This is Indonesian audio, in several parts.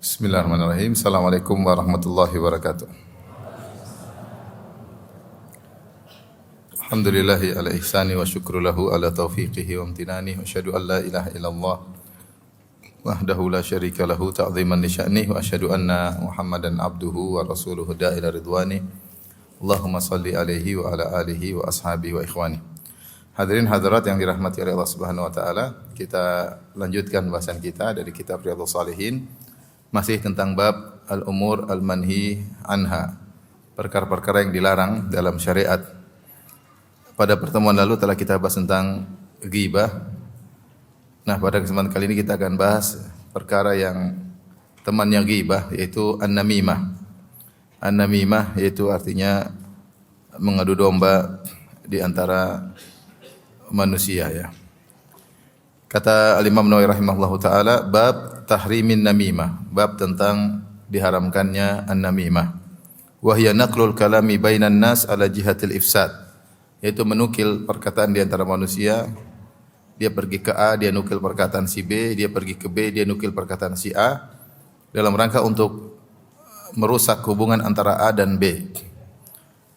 Bismillahirrahmanirrahim. Assalamualaikum warahmatullahi wabarakatuh. Alhamdulillahi ala ihsani wa syukru lahu ala taufiqihi wa amtinani wa asyhadu an la ilaha illallah wahdahu la syarika lahu ta'ziman li sya'nih wa asyhadu anna Muhammadan abduhu wa rasuluhu da'ila ridwani. Allahumma salli alaihi wa ala alihi wa ashabihi wa ikhwani. Hadirin hadirat yang dirahmati oleh Allah Subhanahu wa taala, kita lanjutkan bahasan kita dari kitab Riyadhus Shalihin. Masih tentang bab al-umur al-manhi anha, perkara-perkara yang dilarang dalam syariat. Pada pertemuan lalu telah kita bahas tentang ghibah. Nah, pada kesempatan kali ini kita akan bahas perkara yang temannya ghibah, yaitu an-namimah. An-namimah yaitu artinya mengadu domba di antara manusia, ya. Kata Al-Imam Nawawi rahimahullahu taala, bab tahrimin namimah, bab tentang diharamkannya an-namimah. Wa hiya naqlul kalami bainan nas ala jihatil ifsad, yaitu menukil perkataan di antara manusia. Dia pergi ke A, dia nukil perkataan si B, dia pergi ke B, dia nukil perkataan si A, dalam rangka untuk merusak hubungan antara A dan B.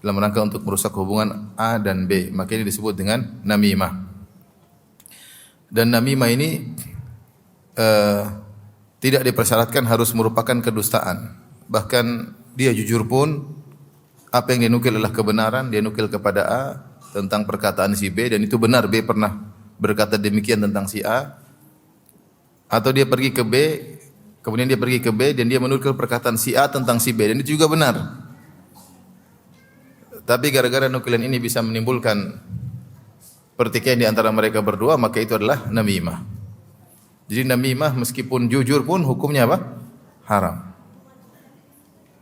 Dalam rangka untuk merusak hubungan A dan B, maka ini disebut dengan namimah. Dan namimah ini tidak dipersyaratkan harus merupakan kedustaan. Bahkan dia jujur pun, apa yang dia nukil adalah kebenaran, dia nukil kepada A tentang perkataan si B dan itu benar, B pernah berkata demikian tentang si A. Atau dia pergi ke B, kemudian dia pergi ke B dan dia menukil perkataan si A tentang si B dan itu juga benar. Tapi gara-gara nukilan ini bisa menimbulkan pertikaian di antara mereka berdua, maka itu adalah namimah. Jadi namimah meskipun jujur pun hukumnya apa? Haram.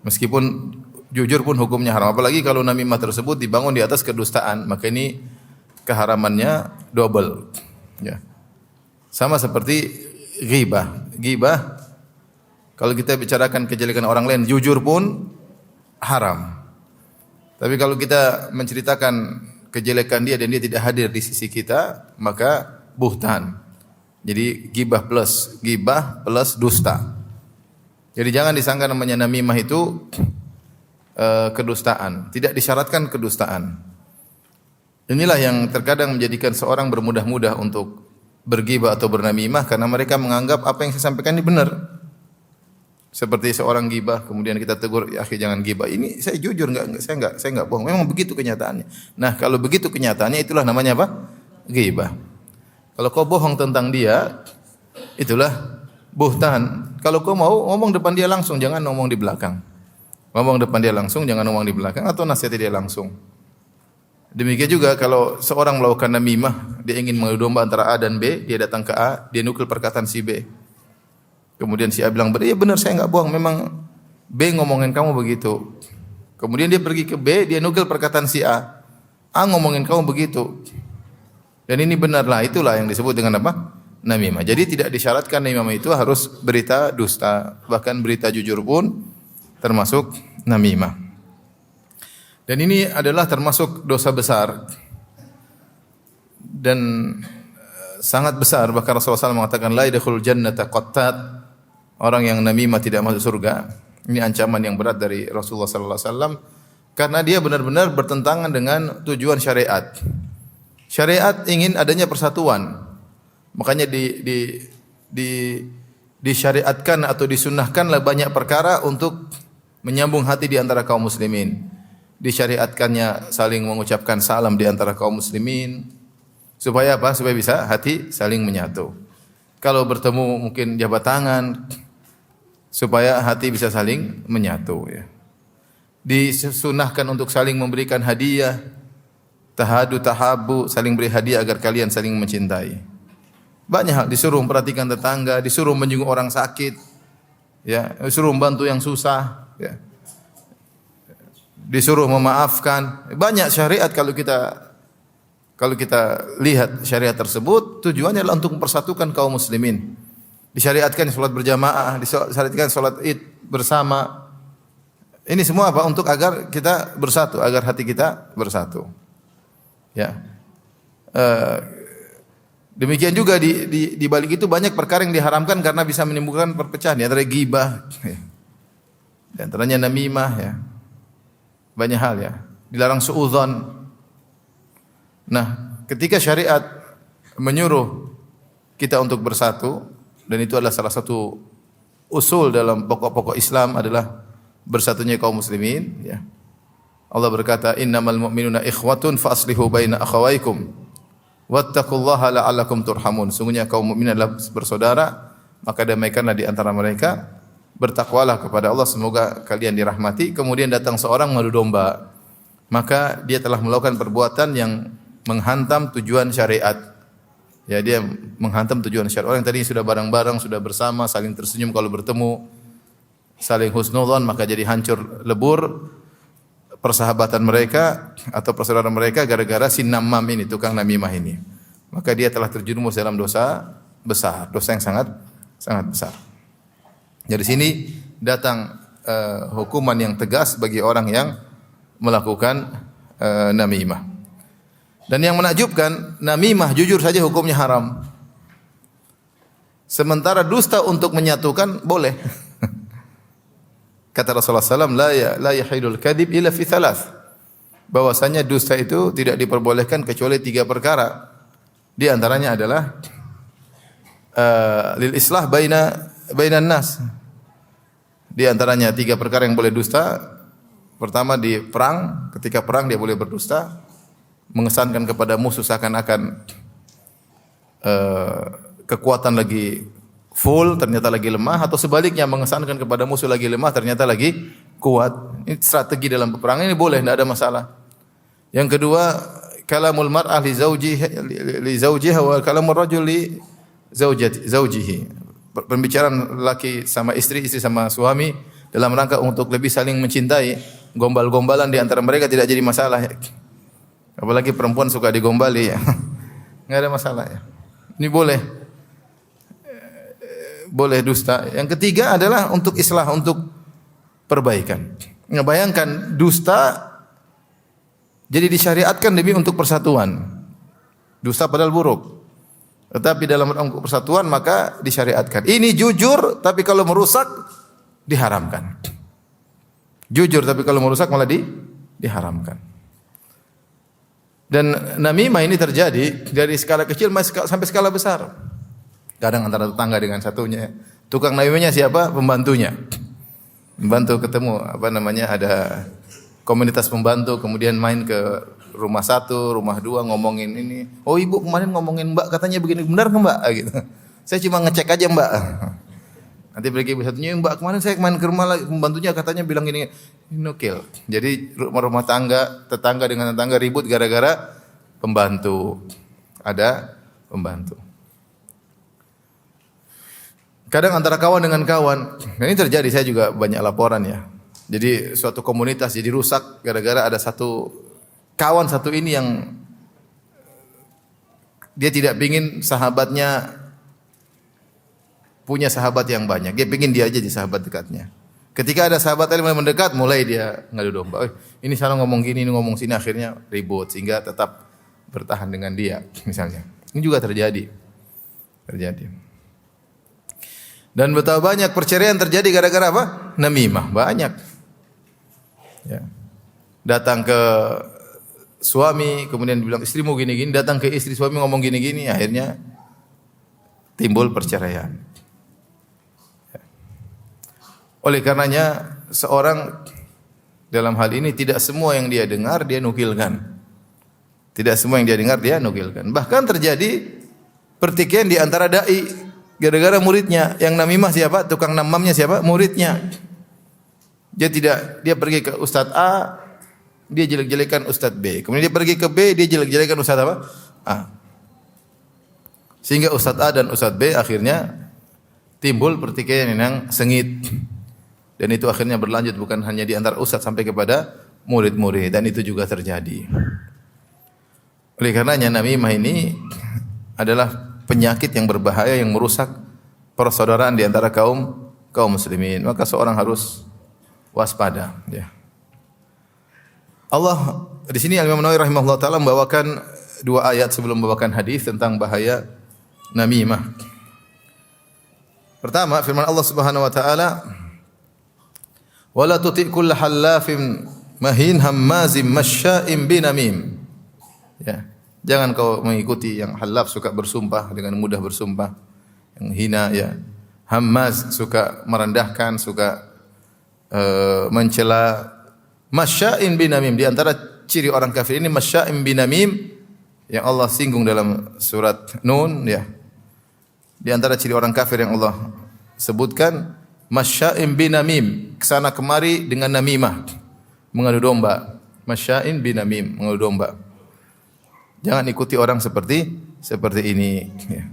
Meskipun jujur pun hukumnya haram. Apalagi kalau namimah tersebut dibangun di atas kedustaan, maka ini keharamannya double. Ya. Sama seperti ghibah. Ghibah, kalau kita bicarakan kejelekan orang lain, jujur pun haram. Tapi kalau kita menceritakan kejelekan dia dan dia tidak hadir di sisi kita, maka buhtan. Jadi ghibah plus dusta. Jadi jangan disangka namanya namimah itu kedustaan. Tidak disyaratkan kedustaan. Inilah yang terkadang menjadikan seorang bermudah-mudah untuk berghibah atau bernamimah karena mereka menganggap apa yang saya sampaikan ini benar. Seperti seorang ghibah, kemudian kita tegur, ya akhi jangan ghibah. Ini saya jujur saya enggak bohong. Memang begitu kenyataannya. Nah, kalau begitu kenyataannya itulah namanya apa? Ghibah. Kalau kau bohong tentang dia, itulah buhtan. Kalau kau mau ngomong depan dia langsung, jangan ngomong di belakang. Ngomong depan dia langsung, jangan ngomong di belakang atau nasihati dia langsung. Demikian juga kalau seorang melakukan namimah, dia ingin mengadu domba antara A dan B, dia datang ke A, dia nukil perkataan si B. Kemudian si A bilang, iya benar saya enggak bohong, memang B ngomongin kamu begitu. Kemudian dia pergi ke B, dia nukil perkataan si A. A ngomongin kamu begitu. Dan ini benarlah, itulah yang disebut dengan apa? Namimah. Jadi tidak disyaratkan namimah itu harus berita dusta, bahkan berita jujur pun termasuk namimah. Dan ini adalah termasuk dosa besar. Dan sangat besar, bahkan Rasulullah SAW mengatakan la yadkhulul jannata qattat. Orang yang namimah tidak masuk surga. Ini ancaman yang berat dari Rasulullah sallallahu alaihi wasallam karena dia benar-benar bertentangan dengan tujuan syariat. Syariat ingin adanya persatuan. Makanya disyariatkan atau disunnahkanlah banyak perkara untuk menyambung hati di antara kaum muslimin. Disyariatkannya saling mengucapkan salam di antara kaum muslimin. Supaya apa? Supaya bisa hati saling menyatu. Kalau bertemu mungkin jabat tangan supaya hati bisa saling menyatu, ya. Disunahkan untuk saling memberikan hadiah, tahadu tahabu, saling beri hadiah agar kalian saling mencintai. Banyak hal, disuruh memperhatikan tetangga, disuruh menjenguk orang sakit, ya, disuruh membantu yang susah, ya. Disuruh memaafkan. Banyak syariat kalau kita lihat syariat tersebut, tujuannya adalah untuk mempersatukan kaum muslimin. Disyariatkan salat berjamaah, disyariatkan salat Id bersama. Ini semua apa? Untuk agar kita bersatu, agar hati kita bersatu. Ya. Demikian juga di balik itu banyak perkara yang diharamkan karena bisa menimbulkan perpecahan. Di antara ghibah, di antaranya namimah ya. Banyak hal ya. Dilarang suudzon. Nah, ketika syariat menyuruh kita untuk bersatu dan itu adalah salah satu usul dalam pokok-pokok Islam adalah bersatunya kaum muslimin ya. Allah berkata, "Innamal mu'minuna ikhwatun fa aslihu baina akhawaykum wattaqullaha la'allakum turhamun." Sungguhnya kaum mukmin adalah bersaudara, maka damaikanlah di antara mereka. Bertakwalah kepada Allah, semoga kalian dirahmati. Kemudian datang seorang mengadu domba, maka dia telah melakukan perbuatan yang menghantam tujuan syariat. Ya, dia menghantam tujuan syariat. Orang yang tadi sudah bareng-bareng, sudah bersama, saling tersenyum kalau bertemu, saling husnudzon, maka jadi hancur lebur persahabatan mereka atau persaudaraan mereka gara-gara si namam ini, tukang namimah ini. Maka dia telah terjerumus dalam dosa besar, dosa yang sangat besar. Dari sini datang hukuman yang tegas bagi orang yang melakukan namimah. Dan yang menakjubkan, namimah jujur saja hukumnya haram. Sementara dusta untuk menyatukan boleh. Kata Rasulullah SAW, la yahilul kadhib illa fi thalath. Bahwasanya dusta itu tidak diperbolehkan kecuali 3 perkara. Di antaranya adalah lil islah bainan nas. Di antaranya 3 perkara yang boleh dusta. Pertama di perang, ketika perang dia boleh berdusta, mengesankan kepada musuh seakan-akan kekuatan lagi full, ternyata lagi lemah, atau sebaliknya mengesankan kepada musuh lagi lemah, ternyata lagi kuat. Ini strategi dalam peperangan, ini boleh, tidak ada masalah. Yang kedua, kalamul mar'ah li zawjiha wa kalamur rajul li zawjihi. Pembicaraan laki sama istri, istri sama suami dalam rangka untuk lebih saling mencintai. Gombal-gombalan di antara mereka tidak jadi masalah. Apalagi perempuan suka digombali ya. Enggak ada masalah ya. Ini boleh. Boleh dusta. Yang ketiga adalah untuk islah, untuk perbaikan. Ngebayangkan dusta jadi disyariatkan demi untuk persatuan. Dusta padahal buruk. Tetapi dalam persatuan maka disyariatkan. Ini jujur, tapi kalau merusak diharamkan. Jujur, tapi kalau merusak malah diharamkan. Dan namimah ini terjadi dari skala kecil sampai skala besar. Kadang antara tetangga dengan satunya. Tukang namimahnya siapa? Pembantunya. Pembantu ketemu ada komunitas pembantu, kemudian main ke rumah 1, rumah 2 ngomongin ini. Oh, ibu kemarin ngomongin Mbak katanya begini, benar enggak Mbak? Gitu. Saya cuma ngecek aja Mbak. Nanti pergi ibu satunya, Mbak kemarin saya main ke rumah lagi, pembantunya katanya bilang gini, nukil. Jadi rumah tetangga dengan tetangga ribut gara-gara pembantu. Ada pembantu. Kadang antara kawan dengan kawan. Ini terjadi, saya juga banyak laporan ya. Jadi suatu komunitas jadi rusak gara-gara ada satu kawan satu ini yang dia tidak ingin sahabatnya punya sahabat yang banyak. Dia ingin dia aja jadi sahabat dekatnya. Ketika ada sahabat yang mendekat, mulai dia ngadu domba. Ini salah ngomong gini, ini ngomong sini, akhirnya ribut sehingga tetap bertahan dengan dia misalnya. Ini juga terjadi. Dan betapa banyak perceraian terjadi gara-gara apa? Namimah, banyak. Ya. Datang ke suami, kemudian bilang istrimu gini-gini, datang ke istri suami ngomong gini-gini, akhirnya timbul perceraian. Oleh karenanya seorang dalam hal ini tidak semua yang dia dengar dia nukilkan. Tidak semua yang dia dengar dia nukilkan. Bahkan terjadi pertikaian di antara dai gara-gara muridnya. Yang namimah siapa? Tukang namamnya siapa? Muridnya. Dia pergi ke Ustadz A, dia jelek-jelekan Ustadz B. Kemudian dia pergi ke B, dia jelek-jelekan Ustadz apa? A. Sehingga Ustadz A dan Ustadz B akhirnya timbul pertikaian yang sengit. Dan itu akhirnya berlanjut bukan hanya di antara ustadz sampai kepada murid-murid, dan itu juga terjadi. Oleh karenanya namimah ini adalah penyakit yang berbahaya yang merusak persaudaraan di antara kaum muslimin. Maka seorang harus waspada, ya. Allah di sini Imam Nawawi rahimahullah taala membawakan 2 ayat sebelum membawakan hadis tentang bahaya namimah. Pertama, firman Allah Subhanahu wa taala, "Wala tuti' kull halafin mahin hammazim masya'im binamim." Ya, jangan kau mengikuti yang halaf, suka bersumpah dengan mudah bersumpah, yang hina ya. Hammaz, suka merendahkan, suka mencela. Masya'im binamim, di antara ciri orang kafir ini masya'im binamim yang Allah singgung dalam surat Nun ya. Di antara ciri orang kafir yang Allah sebutkan masya'im binamim, kesana kemari dengan namimah, mengadu domba. Masya'im binamim, mengadu domba. Jangan ikuti orang seperti ini ya.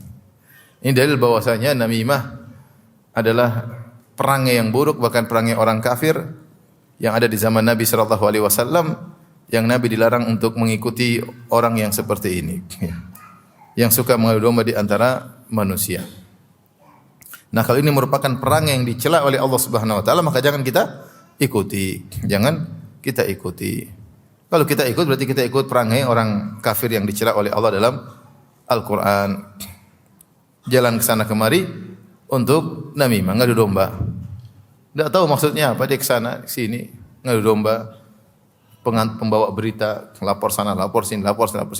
Ini dalil bahwasanya namimah adalah perangai yang buruk, bahkan perangai orang kafir yang ada di zaman Nabi sallallahu alaihi wasallam, yang Nabi dilarang untuk mengikuti orang yang seperti ini ya. Yang suka mengadu domba di antara manusia. Nah, kalau ini merupakan perangai yang dicela oleh Allah Subhanahu wa taala, maka jangan kita ikuti. Jangan kita ikuti. Kalau kita ikut berarti kita ikut perangai orang kafir yang dicela oleh Allah dalam Al-Qur'an. Jalan ke sana kemari untuk namimah, ngadu domba. Tidak tahu maksudnya apa, dia ke sana ke sini ngadu domba. Pembawa berita, lapor sana, lapor sini,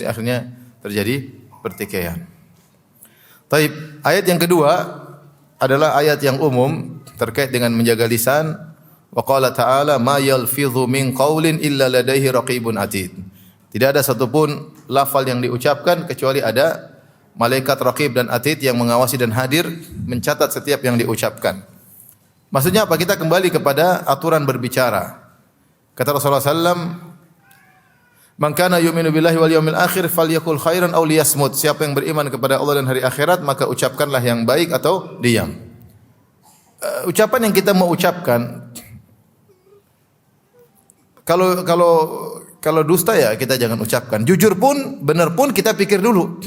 akhirnya terjadi pertikaian. Taib, ayat yang kedua adalah ayat yang umum terkait dengan menjaga lisan. Wa qala ta'ala ma yalfidhu min qaulin illa ladaihi raqibun atid. Tidak ada satupun lafal yang diucapkan kecuali ada malaikat raqib dan atid yang mengawasi dan hadir mencatat setiap yang diucapkan. Maksudnya apa? Kita kembali kepada aturan berbicara. Kata Rasulullah sallam, "Man kana yu'minu billahi wal yawmil akhir falyakul khairan aw liyasmut." Siapa yang beriman kepada Allah dan hari akhirat, maka ucapkanlah yang baik atau diam. Ucapan yang kita mau ucapkan, kalau dusta ya kita jangan ucapkan. Jujur pun, benar pun kita pikir dulu.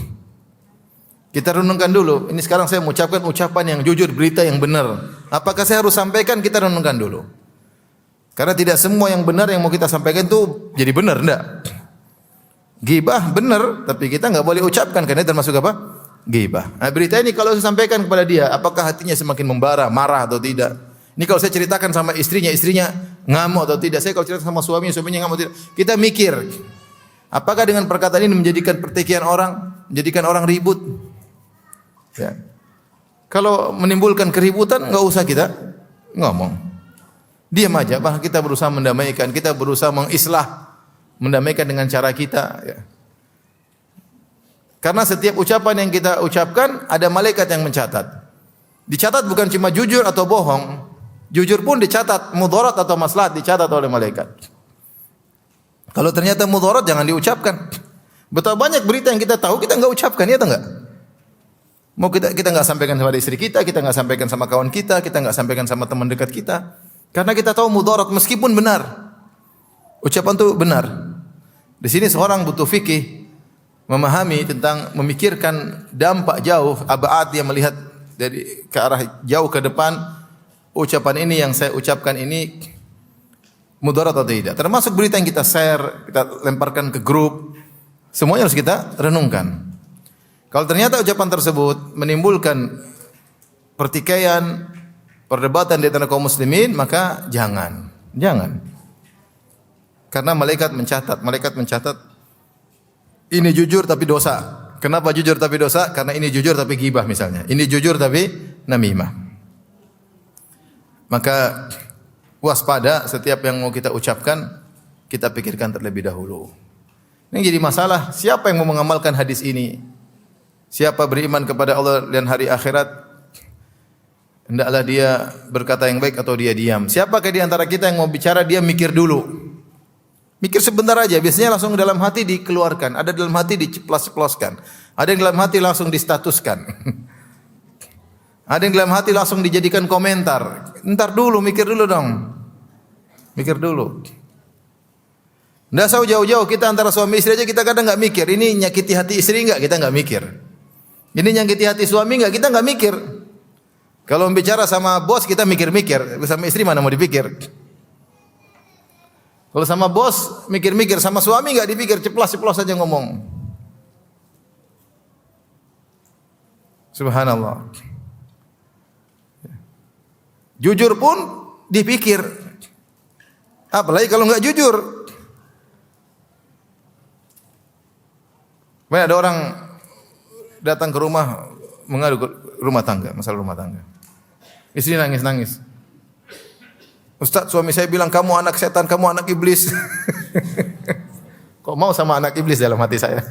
Kita renungkan dulu. Ini sekarang saya mengucapkan ucapan yang jujur, berita yang benar. Apakah saya harus sampaikan? Kita renungkan dulu. Karena tidak semua yang benar yang mau kita sampaikan itu jadi benar, enggak. Ghibah benar, tapi kita enggak boleh ucapkan karena itu termasuk apa? Ghibah. Nah, berita ini kalau saya sampaikan kepada dia, apakah hatinya semakin membara, marah atau tidak? Ini kalau saya ceritakan sama istrinya ngamuk atau tidak? Saya kalau cerita sama suaminya ngamuk atau tidak? Kita mikir, apakah dengan perkataan ini menjadikan pertikaian orang, menjadikan orang ribut? Ya. Kalau menimbulkan keributan, enggak usah kita ngomong. Diam aja, bahkan kita berusaha mendamaikan, kita berusaha mengislah, mendamaikan dengan cara kita ya. Karena setiap ucapan yang kita ucapkan ada malaikat yang mencatat. Dicatat bukan cuma jujur atau bohong. Jujur pun dicatat, mudarat atau maslahat dicatat oleh malaikat. Kalau ternyata mudarat jangan diucapkan. Betapa banyak berita yang kita tahu kita enggak ucapkan, ya atau enggak? Mau kita enggak sampaikan sama istri kita enggak sampaikan sama kawan kita enggak sampaikan sama teman dekat kita. Karena kita tahu mudarat meskipun benar. Ucapan itu benar. Di sini seorang butuh fikih, memahami tentang memikirkan dampak jauh, abaat yang melihat dari ke arah jauh ke depan. Ucapan ini yang saya ucapkan ini mudarat atau tidak. Termasuk berita yang kita share, kita lemparkan ke grup. Semuanya harus kita renungkan. Kalau ternyata ucapan tersebut menimbulkan pertikaian, perdebatan di antara kaum muslimin, maka jangan. Karena malaikat mencatat ini jujur tapi dosa. Kenapa jujur tapi dosa? Karena ini jujur tapi ghibah misalnya. Ini jujur tapi namimah. Maka waspada setiap yang mau kita ucapkan, kita pikirkan terlebih dahulu. Ini jadi masalah, siapa yang mau mengamalkan hadis ini? Siapa beriman kepada Allah dan hari akhirat? Hendaklah dia berkata yang baik atau dia diam. Siapakah di antara kita yang mau bicara, dia mikir dulu. Mikir sebentar aja, biasanya langsung dalam hati dikeluarkan. Ada dalam hati diceplos-ceploskan. Ada yang dalam hati langsung distatuskan. Ada yang dalam hati langsung dijadikan komentar. Ntar dulu, mikir dulu dong. Mikir dulu. Nggak usah jauh-jauh, kita antara suami istri aja kita kadang nggak mikir. Ini nyakiti hati istri nggak? Kita nggak mikir. Ini nyakiti hati suami nggak? Kita nggak mikir. Kalau bicara sama bos kita mikir-mikir, sama istri mana mau dipikir? Kalau sama bos mikir-mikir, sama suami enggak dipikir, ceplos-ceplos saja ngomong. Subhanallah. Jujur pun dipikir. Apalagi kalau enggak jujur. Ada orang datang ke rumah mengadu rumah tangga, masalah rumah tangga. Istri nangis-nangis. Ustaz, suami saya bilang kamu anak setan, kamu anak iblis. Kok mau sama anak iblis dalam hati saya?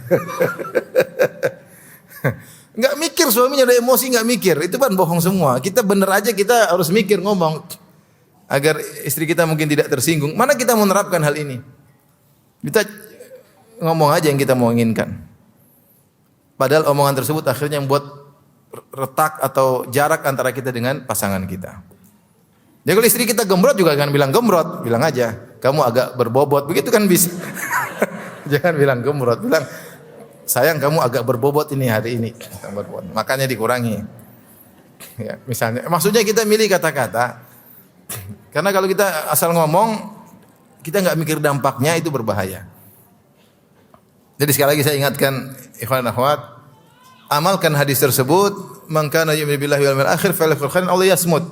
Enggak mikir, suaminya ada emosi enggak mikir. Itu kan bohong semua. Kita bener aja, kita harus mikir ngomong agar istri kita mungkin tidak tersinggung. Mana kita menerapkan hal ini? Kita ngomong aja yang kita mau inginkan. Padahal omongan tersebut akhirnya membuat retak atau jarak antara kita dengan pasangan kita. Ya kalau istri kita gembrot juga jangan bilang gembrot, bilang aja kamu agak berbobot, begitu kan bisa. Jangan bilang gembrot, bilang sayang kamu agak berbobot ini hari ini, makanya dikurangi. Ya, misalnya, maksudnya kita milih kata-kata, karena kalau kita asal ngomong, kita nggak mikir dampaknya, itu berbahaya. Jadi sekali lagi saya ingatkan, ikhwan dan akhwat, amalkan hadis tersebut, man kana yu'minu billahi wal yawmil akhir falyaqul khairan aw liyasmut.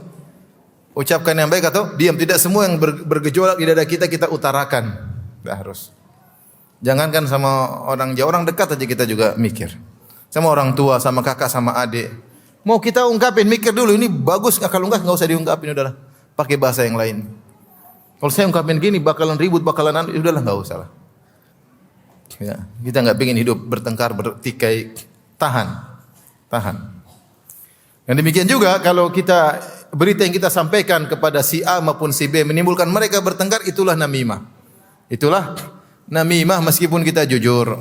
Ucapkan yang baik atau diam, tidak semua yang bergejolak di dada kita utarakan. Tidak harus. Jangankan sama orang jauh, orang dekat aja kita juga mikir. Sama orang tua, sama kakak, sama adik. Mau kita ungkapin, mikir dulu, ini bagus, kalau enggak usah diungkapin, udahlah. Pakai bahasa yang lain. Kalau saya ungkapin gini, bakalan ribut, udahlah, enggak usah lah. Ya, kita enggak ingin hidup bertengkar, bertikai, tahan. Yang demikian juga, kalau kita, berita yang kita sampaikan kepada si A maupun si B, menimbulkan mereka bertengkar, itulah namimah. Itulah namimah meskipun kita jujur.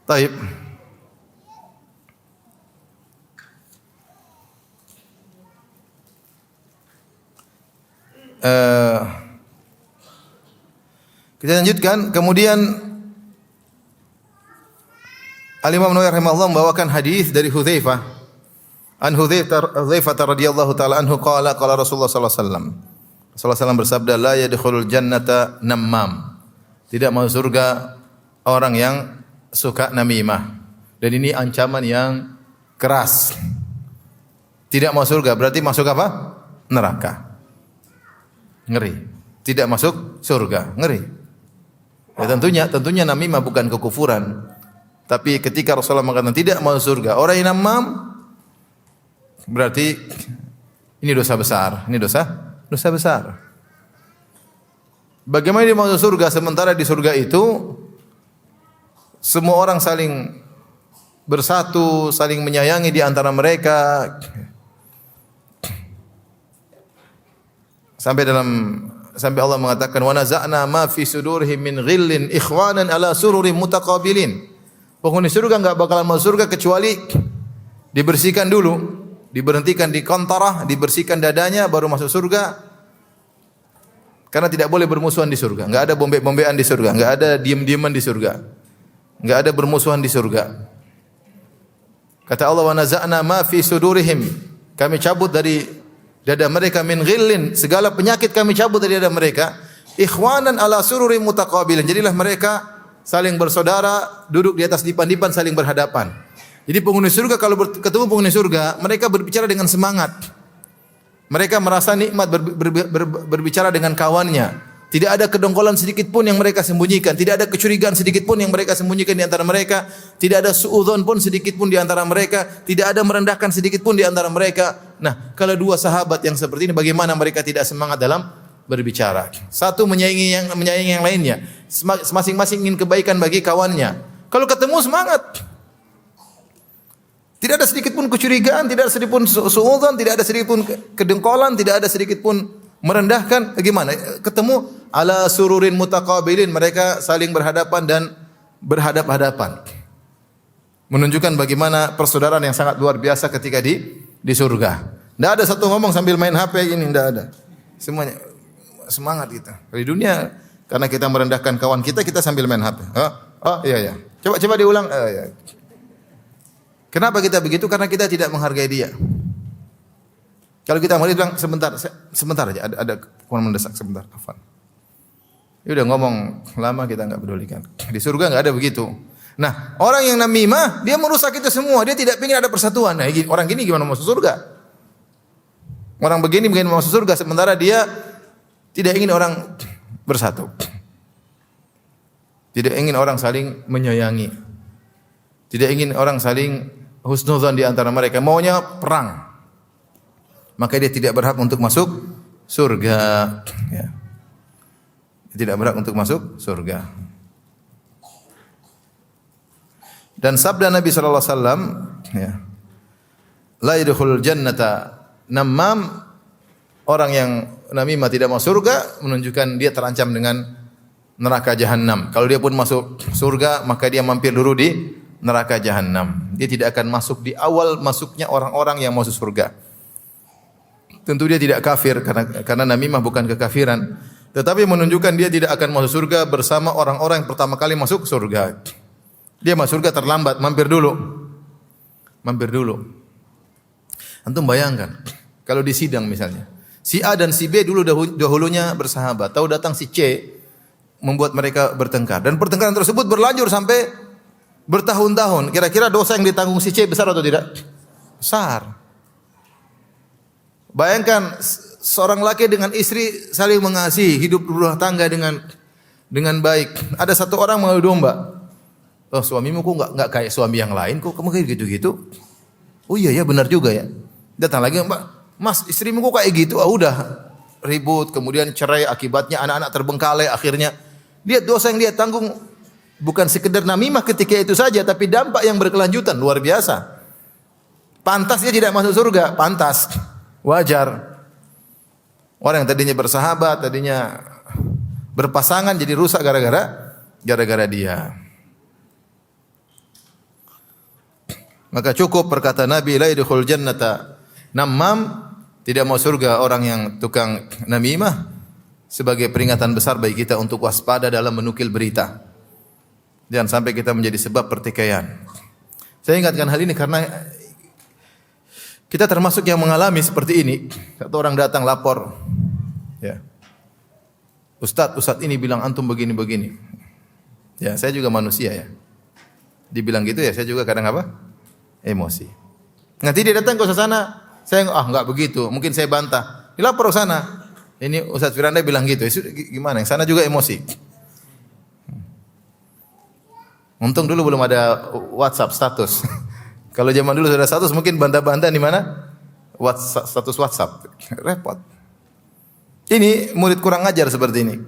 Taib. Kita lanjutkan. Kemudian Al-Imam Nawawi rahimahullah membawakan hadis dari Hudzaifah. An Hudzaifah radhiyallahu taala anhu qala Rasulullah sallallahu alaihi wasallam. Rasulullah SAW bersabda, la yadkhulul jannata nammam. Tidak masuk surga orang yang suka namimah. Dan ini ancaman yang keras. Tidak masuk surga berarti masuk apa? Neraka. Ngeri. Tidak masuk surga, ngeri. Ya tentunya namimah bukan kekufuran. Tapi ketika Rasulullah mengatakan tidak masuk surga, orang yang namam berarti ini dosa besar. Ini dosa besar. Bagaimana dia masuk surga sementara di surga itu semua orang saling bersatu, saling menyayangi di antara mereka. Sampai Allah mengatakan wa naza'na ma fi sudurihim min ghillin ikhwanan ala sururin mutaqabilin. Penghuni surga enggak bakalan masuk surga kecuali dibersihkan dulu, diberhentikan di qantarah, dibersihkan dadanya baru masuk surga. Karena tidak boleh bermusuhan di surga. Enggak ada bombe-bombean di surga, enggak ada diam-diaman di surga. Enggak ada bermusuhan di surga. Kata Allah wa naza'na ma fi sudurihim. Kami cabut dari dada mereka min ghillin, segala penyakit kami cabut dari dada mereka. Ikhwanan ala sururin mutaqabilin. Jadilah mereka saling bersaudara, duduk di atas dipan-dipan saling berhadapan. Jadi penghuni surga kalau ketemu penghuni surga, mereka berbicara dengan semangat. Mereka merasa nikmat berbicara dengan kawannya. Tidak ada kedongkolan sedikit pun yang mereka sembunyikan, tidak ada kecurigaan sedikit pun yang mereka sembunyikan di antara mereka, tidak ada suudzon pun sedikit pun di antara mereka, tidak ada merendahkan sedikit pun di antara mereka. Nah, kalau dua sahabat yang seperti ini bagaimana mereka tidak semangat dalam berbicara? Satu menyayangi yang lainnya, masing-masing ingin kebaikan bagi kawannya. Kalau ketemu semangat. Tidak ada sedikit pun kecurigaan, tidak ada sedikit pun suudzon, tidak ada sedikit pun kedengkolan, tidak ada sedikit pun merendahkan. Bagaimana? Ketemu ala sururin mutaqabilin, mereka saling berhadapan dan berhadap-hadapan. Menunjukkan bagaimana persaudaraan yang sangat luar biasa ketika di surga. Tidak ada satu ngomong sambil main HP ini, tidak ada. Semuanya semangat kita. Di dunia karena kita merendahkan kawan kita, kita sambil main HP. Iya. Coba diulang. Iya. Kenapa kita begitu? Karena kita tidak menghargai dia. Kalau kita mau bilang sebentar aja, ada kurang mendesak sebentar, afwan. Ya udah ngomong lama kita enggak pedulikan. Di surga enggak ada begitu. Nah, orang yang namimah, dia merusak itu semua. Dia tidak ingin ada persatuan. Nah, orang gini gimana masuk surga? Orang begini masuk surga sementara dia tidak ingin orang bersatu. Tidak ingin orang saling menyayangi. Tidak ingin orang saling husnuzan di antara mereka. Maunya perang. Maka dia tidak berhak untuk masuk surga. Ya. Tidak berhak untuk masuk surga. Dan sabda Nabi sallallahu alaihi wasallam, ya. La yadkhulul jannata namam, orang yang namimah tidak masuk surga, menunjukkan dia terancam dengan neraka jahanam. Kalau dia pun masuk surga, maka dia mampir dulu di neraka jahanam. Dia tidak akan masuk di awal masuknya orang-orang yang masuk surga. Tentu dia tidak kafir karena namimah bukan kekafiran, tetapi menunjukkan dia tidak akan masuk surga bersama orang-orang yang pertama kali masuk surga. Dia masuk surga terlambat, mampir dulu. Mampir dulu. Antum bayangkan, kalau di sidang misalnya, si A dan si B dulu dahulunya bersahabat, tahu datang si C membuat mereka bertengkar, dan pertengkaran tersebut berlanjut sampai bertahun-tahun. Kira-kira dosa yang ditanggung si C besar atau tidak? Besar. Bayangkan seorang laki dengan istri saling mengasihi, hidup berumah tangga dengan baik. Ada satu orang mengadu domba. Oh, suamimu kok enggak kayak suami yang lain, kok kamu kayak gitu-gitu? Oh iya ya, benar juga ya. Datang lagi, Mbak, Mas, istrimu kok kayak gitu? Ah, udah ribut, kemudian cerai, akibatnya anak-anak terbengkalai, akhirnya dia dosa yang dia tanggung bukan sekedar namimah ketika itu saja, tapi dampak yang berkelanjutan luar biasa. Pantas dia tidak masuk surga, pantas, wajar. Orang yang tadinya bersahabat, tadinya berpasangan jadi rusak gara-gara dia. Maka cukup perkataan Nabi, la yadkhul jannata namam, tidak mau surga orang yang tukang namimah, sebagai peringatan besar bagi kita untuk waspada dalam menukil berita. Jangan sampai kita menjadi sebab pertikaian. Saya ingatkan hal ini karena kita termasuk yang mengalami seperti ini. Satu orang datang lapor, ya, Ustadz ini bilang antum begini-begini. Ya, saya juga manusia ya. Dibilang gitu ya, saya juga kadang apa? Emosi. Nanti dia datang ke sana, saya enggak begitu, mungkin saya bantah. Dilapor ke sana. Ini Ustaz Firanda bilang gitu. Gimana? Yang sana juga emosi. Untung dulu belum ada WhatsApp status. Kalau zaman dulu sudah status mungkin bantah-bantah di mana? Status WhatsApp. Repot. Ini murid kurang ajar seperti ini.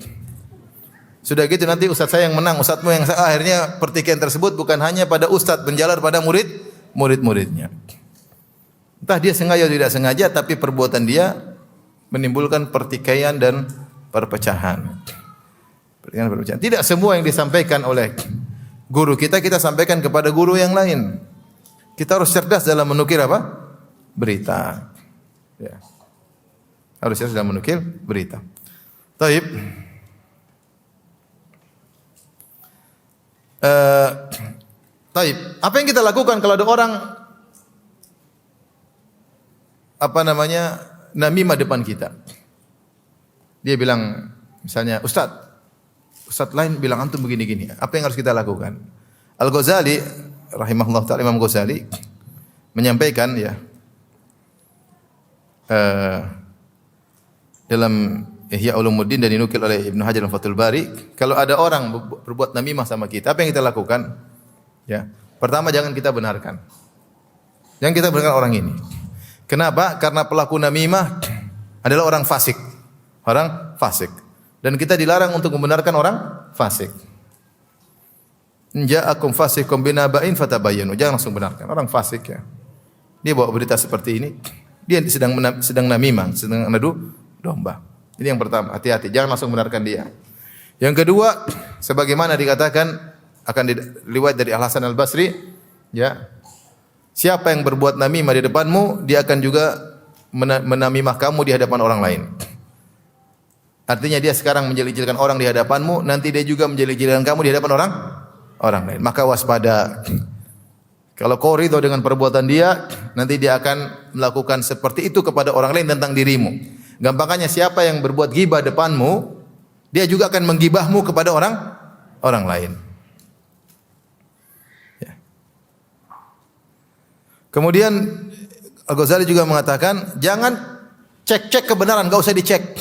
Sudah gitu nanti ustaz saya yang menang, ustazmu yang salah. Akhirnya pertikaian tersebut bukan hanya pada ustaz, menjalar pada murid-muridnya. Entah dia sengaja atau tidak sengaja, tapi perbuatan dia menimbulkan pertikaian dan perpecahan. Tidak semua yang disampaikan oleh guru kita sampaikan kepada guru yang lain. Kita harus cerdas dalam menukil apa? Berita. Ya. Harus cerdas dalam menukil berita. Taib. Taib. Apa yang kita lakukan kalau ada orang namimah depan kita? Dia bilang misalnya, Ustaz lain bilang antum begini-gini. Apa yang harus kita lakukan? Al-Ghazali rahimahullah ta'ala, Imam Ghazali menyampaikan ya dalam Ihya Ulumuddin dan dinukil oleh Ibnu Hajar Fathul Bari, kalau ada orang berbuat namimah sama kita, apa yang kita lakukan? Ya. Pertama, jangan kita benarkan. Jangan kita benarkan orang ini. Kenapa? Karena pelaku namimah adalah orang fasik. Orang fasik. Dan kita dilarang untuk membenarkan orang fasik. Ja'akum fasiqun binaba'in fatabayyanu. Jangan langsung benarkan. Orang fasik ya. Dia bawa berita seperti ini. Dia sedang namimah, sedang adu domba. Ini yang pertama, hati-hati. Jangan langsung benarkan dia. Yang kedua, sebagaimana dikatakan akan diriwayat dari Al Hasan Al Basri, ya. Siapa yang berbuat namimah di depanmu, dia akan juga menamimah kamu di hadapan orang lain. Artinya dia sekarang menjelek-jelekan orang di hadapanmu, nanti dia juga menjelek-jelekan kamu di hadapan orang lain. Maka waspada. Kalau kau ridho dengan perbuatan dia, nanti dia akan melakukan seperti itu kepada orang lain tentang dirimu. Gampangnya siapa yang berbuat ghibah depanmu, dia juga akan menggibahmu kepada orang lain. Kemudian Al-Ghazali juga mengatakan jangan cek-cek kebenaran, enggak usah dicek.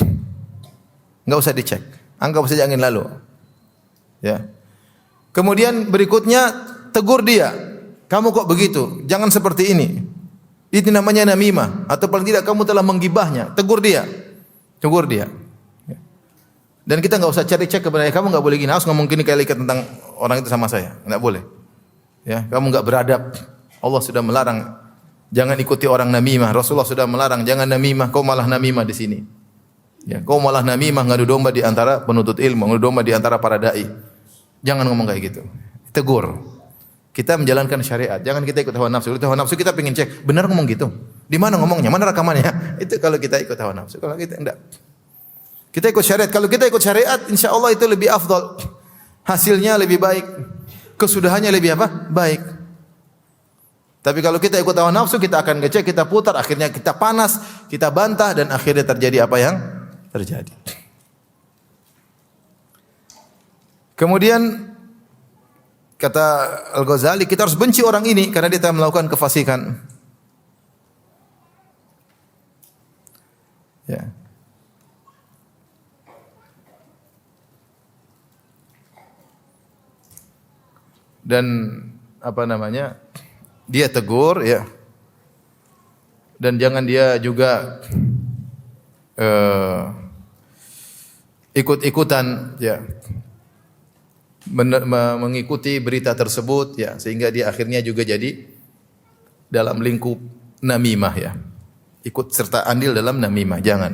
Enggak usah dicek. Anggap saja angin lalu. Ya. Kemudian berikutnya tegur dia. Kamu kok begitu? Jangan seperti ini. Itu namanya namimah atau paling tidak kamu telah menggibahnya. Tegur dia. Tegur dia. Ya. Dan kita enggak usah cari-cek kebenaran. Kamu enggak boleh gini. Harus ngomong gini kali tentang orang itu sama saya. Enggak boleh. Ya, kamu enggak beradab. Allah sudah melarang jangan ikuti orang namimah. Rasulullah sudah melarang jangan namimah. Kau malah namimah di sini. Ya, kau malah namimah, ngadu domba di antara penuntut ilmu, ngadu domba di antara para dai. Jangan ngomong kayak gitu. Tegur. Kita menjalankan syariat. Jangan kita ikut hawa nafsu. Kalau hawa nafsu kita pengen cek, benar ngomong gitu? Di mana ngomongnya? Mana rekamannya? Itu kalau kita ikut hawa nafsu. Kalau kita enggak. Kita ikut syariat. Kalau kita ikut syariat, insya Allah itu lebih afdal. Hasilnya lebih baik. Kesudahannya lebih apa? Baik. Tapi kalau kita ikut hawa nafsu, kita akan ngecek, kita putar, akhirnya kita panas, kita bantah, dan akhirnya terjadi apa yang terjadi. Kemudian kata Al-Ghazali, kita harus benci orang ini karena dia telah melakukan kefasikan. Ya. Dan apa namanya? Dia tegur, ya. Dan jangan dia juga ikut-ikutan, ya, mengikuti berita tersebut, ya, sehingga dia akhirnya juga jadi dalam lingkup namimah, ya, ikut serta andil dalam namimah. Jangan.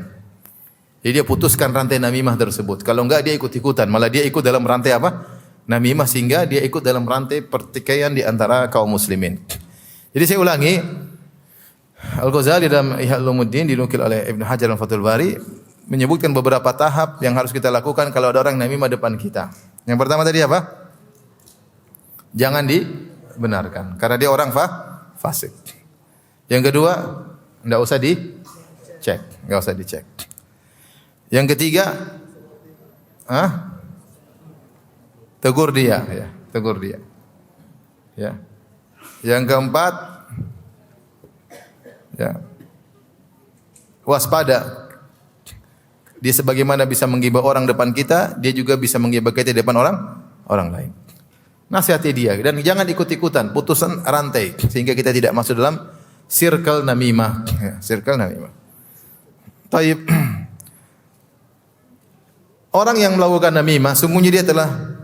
Jadi dia putuskan rantai namimah tersebut. Kalau enggak dia ikut-ikutan, malah dia ikut dalam rantai apa? Namimah, sehingga dia ikut dalam rantai pertikaian di antara kaum muslimin. Jadi saya ulangi, Al-Ghazali dalam Ihya Ulumuddin dinukil oleh Ibnu Hajar dan Fathul Bari menyebutkan beberapa tahap yang harus kita lakukan kalau ada orang namimah depan kita. Yang pertama tadi apa? Jangan dibenarkan karena dia orang fasik. Yang kedua, enggak usah dicek, enggak usah dicek. Yang ketiga, tegur dia, ya, tegur dia. Ya. Yang keempat, ya, waspada. Dia sebagaimana bisa menggibah orang depan kita, dia juga bisa menggibah kita di depan orang lain. Nasihati dia dan jangan ikut-ikutan, putusan rantai sehingga kita tidak masuk dalam circle namimah, ya, circle namimah. Taib. Orang yang melakukan namimah sungguhnya dia telah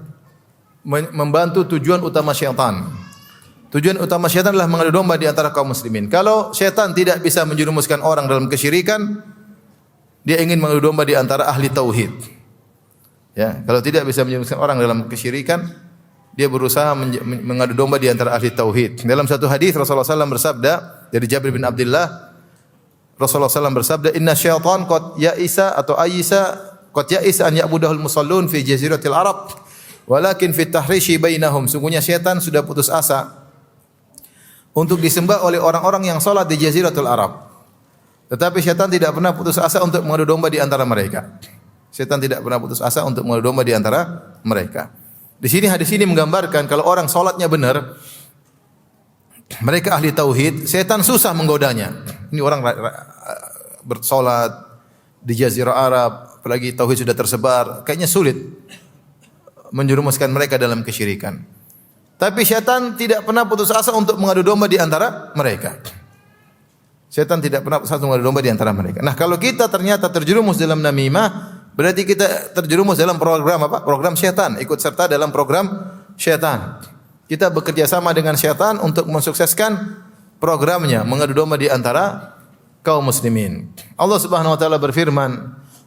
membantu tujuan utama syaitan. Tujuan utama syaitan adalah mengadu domba di antara kaum muslimin. Kalau syaitan tidak bisa menjerumuskan orang dalam kesyirikan, dia ingin mengadu domba di antara ahli tauhid. Ya, kalau tidak bisa menjerumuskan orang dalam kesyirikan, dia berusaha mengadu domba di antara ahli tauhid. Dalam satu hadis Rasulullah SAW bersabda dari Jabir bin Abdullah, Rasulullah SAW bersabda, "Inna syaitan qad ya'isa atau ayisa qad ya'isa an ya'budahul musallun fi jaziratil Arab, walakin fit tahrishi bainahum." Sungguhnya syaitan sudah putus asa untuk disembah oleh orang-orang yang salat di jaziratul Arab. Tetapi syaitan tidak pernah putus asa untuk mengadu domba di antara mereka. Syaitan tidak pernah putus asa untuk mengadu domba di antara mereka. Di sini hadis ini menggambarkan kalau orang salatnya benar, mereka ahli tauhid, syaitan susah menggodanya. Ini orang bersolat di jazirah Arab, apalagi tauhid sudah tersebar, kayaknya sulit menjerumuskan mereka dalam kesyirikan. Tapi syaitan tidak pernah putus asa untuk mengadu domba di antara mereka. Syaitan tidak pernah putus asa untuk mengadu domba di antara mereka. Nah, kalau kita ternyata terjerumus dalam namimah, berarti kita terjerumus dalam program apa? Program syaitan, ikut serta dalam program syaitan. Kita bekerja sama dengan syaitan untuk mensukseskan programnya, mengadu domba di antara kaum muslimin. Allah Subhanahu wa taala berfirman,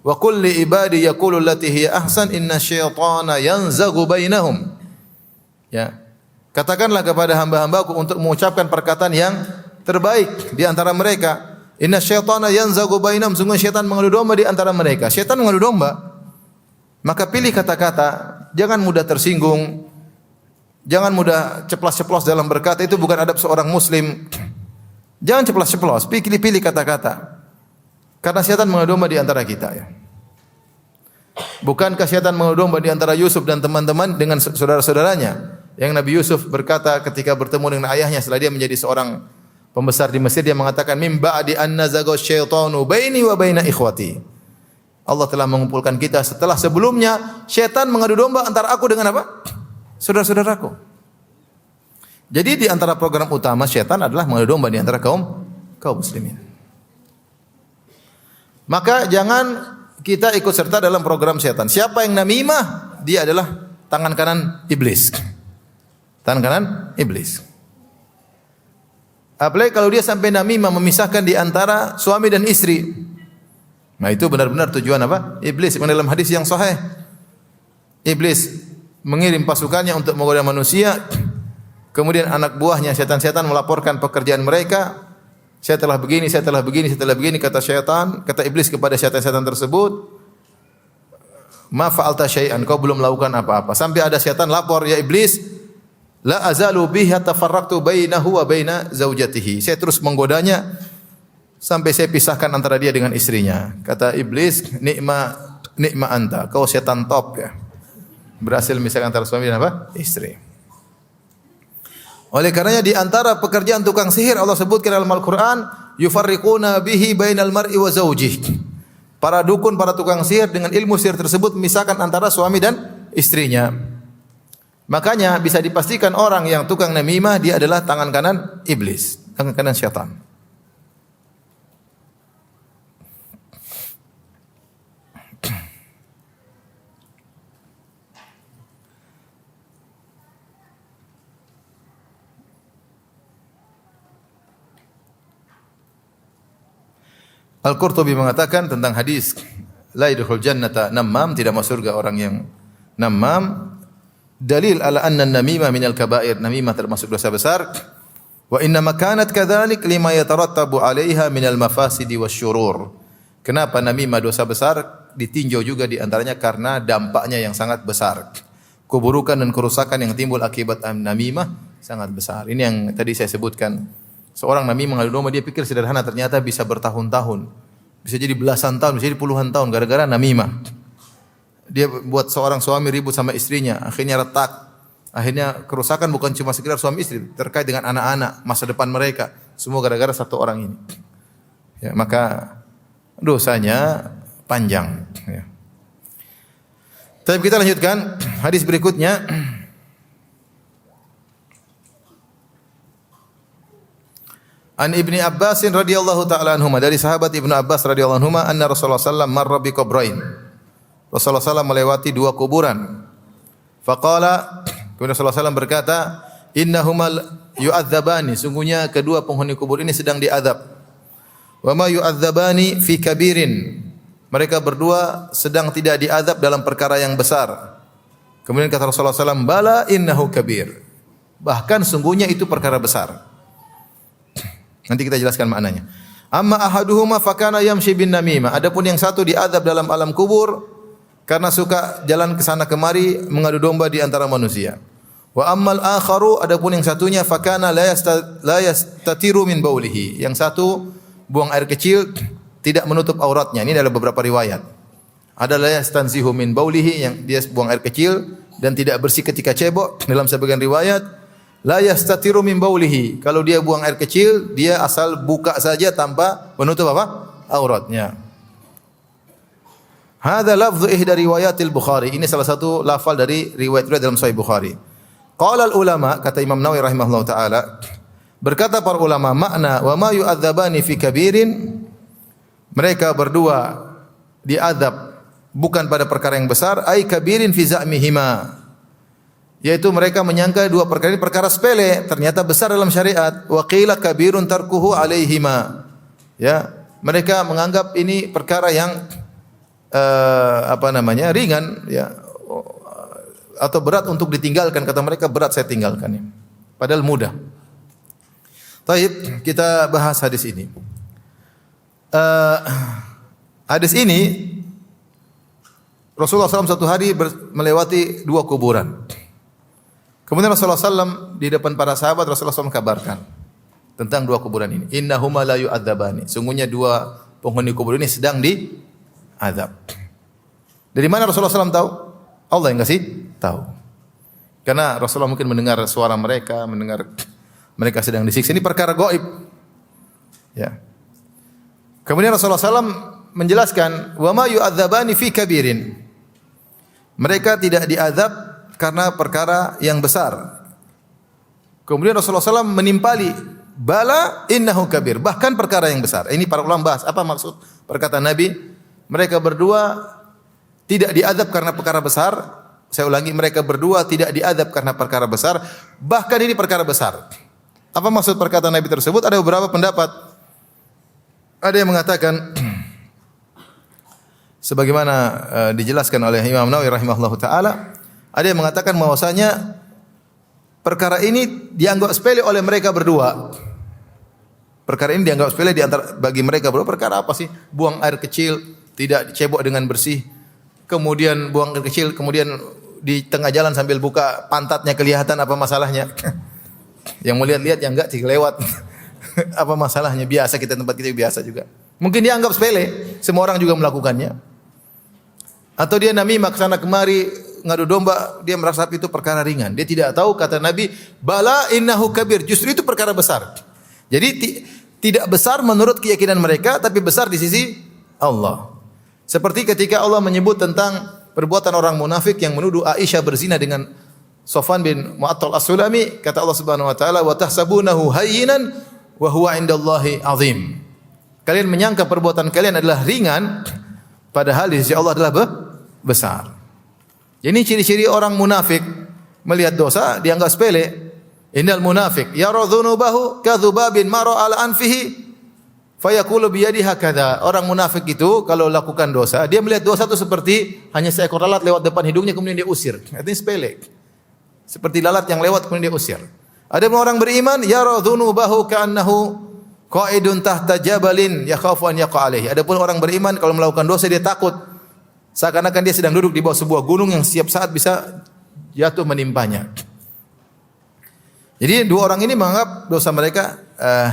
"Wa qul li ibadi yaqulu allati hiya ahsan inna syaitana yanzaghu bainahum." Ya. Katakanlah kepada hamba-hambaku untuk mengucapkan perkataan yang terbaik di antara mereka. Inna syaitana yanzaghu bainahum, sungguh syaitan mengadu domba di antara mereka. Syaitan mengadu domba. Maka pilih kata-kata, jangan mudah tersinggung, jangan mudah ceplas-ceplos dalam berkata, itu bukan adab seorang muslim. Jangan ceplas-ceplos, pilih kata-kata. Karena syaitan mengadu domba di antara kita, ya. Bukankah syaitan mengadu domba di antara Yusuf dan teman-teman dengan saudara-saudaranya? Yang Nabi Yusuf berkata ketika bertemu dengan ayahnya setelah dia menjadi seorang pembesar di Mesir, dia mengatakan mim ba'di an nazaga syaitanu baini wa baina ikhwati. Allah telah mengumpulkan kita setelah sebelumnya syaitan mengadu domba antara aku dengan apa? Saudara-saudaraku. Jadi di antara program utama syaitan adalah mengadu domba di antara kaum muslimin. Maka jangan kita ikut serta dalam program syaitan. Siapa yang namimah, dia adalah tangan kanan iblis. Tangan kanan iblis. Apalagi kalau dia sampai namimah, memisahkan di antara suami dan istri. Nah itu benar-benar tujuan apa? Iblis. Dalam hadis yang sahih, iblis mengirim pasukannya untuk menggoda manusia. Kemudian anak buahnya syaitan-syaitan melaporkan pekerjaan mereka. Saya telah begini, saya telah begini, saya telah begini, kata syaitan, kata iblis kepada syaitan-syaitan tersebut. Ma fa'alta syai'an, kau belum melakukan apa-apa. Sampai ada syaitan lapor, ya iblis, la azalu bihi tafarraqtu bainahu wa baina zaujatihi. Saya terus menggodanya sampai saya pisahkan antara dia dengan istrinya. Kata iblis, nikma anta, kau syaitan top ya. Berhasil memisahkan antara suami dan apa? Istri. Oleh karenanya di antara pekerjaan tukang sihir Allah sebutkan dalam Al-Qur'an, yufarriquna bihi bainal mar'i wa zawjihi. Para dukun, para tukang sihir dengan ilmu sihir tersebut memisahkan antara suami dan istrinya. Makanya bisa dipastikan orang yang tukang namimah dia adalah tangan kanan iblis, tangan kanan syaitan. Al-Qurtubi mengatakan tentang hadis la yadkhul jannata namam, tidak masuk surga orang yang namam. Dalil ala anna namimah minal kaba'ir, namimah termasuk dosa besar. Wa inna makanat kadzalik lima yatarattabu 'alaiha minal mafasidi wasyurur. Kenapa namimah dosa besar? Ditinjau juga di antaranya karena dampaknya yang sangat besar. Keburukan dan kerusakan yang timbul akibat namimah sangat besar. Ini yang tadi saya sebutkan. Seorang namimah mengadu domba, dia pikir sederhana, ternyata bisa bertahun-tahun. Bisa jadi belasan tahun, bisa jadi puluhan tahun gara-gara namimah. Dia buat seorang suami ribut sama istrinya, akhirnya retak. Akhirnya kerusakan bukan cuma sekedar suami istri, terkait dengan anak-anak, masa depan mereka. Semua gara-gara satu orang ini. Ya, maka dosanya panjang. Ya. Tapi kita lanjutkan hadis berikutnya. An Ibni Abbas radhiyallahu taala anhuma, dari sahabat Ibnu Abbas radhiyallahu anhuma, anna Rasulullah sallallahu alaihi wasallam marra bi qabrain. Rasulullah sallallahu melewati dua kuburan. Faqala, kemudian Rasulullah sallallahu berkata, innahuma yu'adzabani, sungguhnya kedua penghuni kubur ini sedang diazab. Wa ma yu'adzabani fi kabirin, mereka berdua sedang tidak diazab dalam perkara yang besar. Kemudian kata Rasulullah sallallahu bala innahu kabir, bahkan sungguhnya itu perkara besar. Nanti kita jelaskan maknanya. Amma ahaduhuma fakana yamshi bin namimah. Adapun yang satu diazab dalam alam kubur karena suka jalan ke sana kemari mengadu domba di antara manusia. Wa ammal akharu, adapun yang satunya fakana la yastatiru min baulihi. Yang satu buang air kecil tidak menutup auratnya. Ini adalah beberapa riwayat. Ada la yastanzihu min baulihi, yang dia buang air kecil dan tidak bersih ketika cebok. Dalam sebagian riwayat la yastatiru min baulihi, kalau dia buang air kecil dia asal buka saja tanpa menutup apa? Auratnya. Hadza lafdhu ihda riwayatil Bukhari, ini salah satu lafal dari riwayat dalam Sahih Bukhari. Qala al ulama, kata Imam Nawawi rahimahullah taala, berkata para ulama, makna wa ma yu'adzabani fi kabirin, mereka berdua diazab bukan pada perkara yang besar, ai kabirin fi za'mihima, yaitu mereka menyangka dua perkara ini perkara sepele, ternyata besar dalam syariat. Wa qila kabirun tarkuhu alaihima, ya, mereka menganggap ini perkara yang ringan, ya, atau berat untuk ditinggalkan. Kata mereka, berat saya tinggalkan, padahal mudah. Taib, kita bahas hadis ini. Hadis ini Rasulullah SAW satu hari melewati dua kuburan. Kemudian Rasulullah SAW di depan para sahabat, Rasulullah SAW kabarkan tentang dua kuburan ini. Innahuma la yu'adzabani, sungguhnya dua penghuni kubur ini sedang diazab. Dari mana Rasulullah SAW tahu? Allah yang kasih tahu. Karena Rasulullah mungkin mendengar suara mereka, mendengar mereka sedang disiksa. Ini perkara gaib. Ya. Kemudian Rasulullah SAW menjelaskan, wa ma yu'adzabani fi kabirin. Mereka tidak diazab karena perkara yang besar. Kemudian Rasulullah SAW menimpali, bala innahu kabir, bahkan perkara yang besar. Ini para ulama bahas apa maksud perkataan Nabi. Mereka berdua tidak diazab karena perkara besar. Saya ulangi, mereka berdua tidak diazab karena perkara besar, bahkan ini perkara besar. Apa maksud perkataan Nabi tersebut? Ada beberapa pendapat. Ada yang mengatakan sebagaimana dijelaskan oleh Imam Nawawi rahimahullahu taala, ada yang mengatakan bahwasanya perkara ini dianggap sepele oleh mereka berdua. Perkara ini dianggap sepele di antara bagi mereka berdua. Perkara apa sih? Buang air kecil, tidak dicebok dengan bersih. Kemudian buang air kecil, kemudian di tengah jalan sambil buka pantatnya kelihatan, apa masalahnya? Yang mau lihat-lihat, yang enggak lewat. Apa masalahnya? Biasa, kita tempat kita biasa juga. Mungkin dia anggap sepele, semua orang juga melakukannya. Atau dia namimah ke sana kemari, ngadu domba, dia merasa itu perkara ringan. Dia tidak tahu, kata Nabi, bala innahu kabir, justru itu perkara besar. Jadi tidak besar menurut keyakinan mereka, tapi besar di sisi Allah. Seperti ketika Allah menyebut tentang perbuatan orang munafik yang menuduh Aisyah berzina dengan Sofwan bin Mu'attal As-Sulami, kata Allah Subhanahu wa taala, wa tahsabunahu hayyinan wa huwa indallahi azim. Kalian menyangka perbuatan kalian adalah ringan, padahal di sisi Allah adalah besar. Ini ciri-ciri orang munafik, melihat dosa dianggap sepele. Innal munafik yara dzunubahu kadzubabin mara ala anfihi fayaqulu bi yadihi hakadha. Orang munafik itu kalau lakukan dosa, dia melihat dosa itu seperti hanya seekor lalat lewat depan hidungnya kemudian dia usir. Artinya sepele. Seperti lalat yang lewat kemudian dia usir. Ada orang beriman, yara dzunubahu ka'annahu qa'idun tahta jabalin yakhafu an yaqa alaihi. Adapun orang beriman kalau melakukan dosa dia takut seakan-akan dia sedang duduk di bawah sebuah gunung yang setiap saat bisa jatuh menimpanya. Jadi dua orang ini menganggap dosa mereka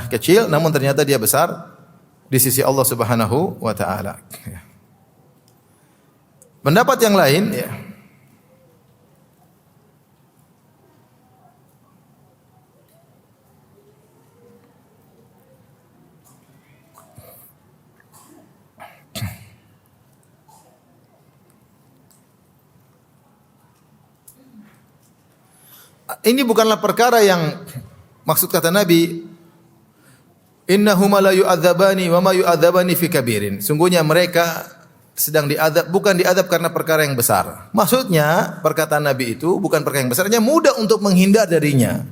kecil, namun ternyata dia besar di sisi Allah Subhanahu wa taala. Pendapat yang lain, ya. Ini bukanlah perkara yang maksud kata Nabi, innahuma la yu'adzabani wa ma yu'adzabani fi kabirin. Sungguhnya mereka sedang diadab, bukan diadab karena perkara yang besar. Maksudnya perkataan Nabi itu bukan perkara yang besarnya, mudah untuk menghindar darinya.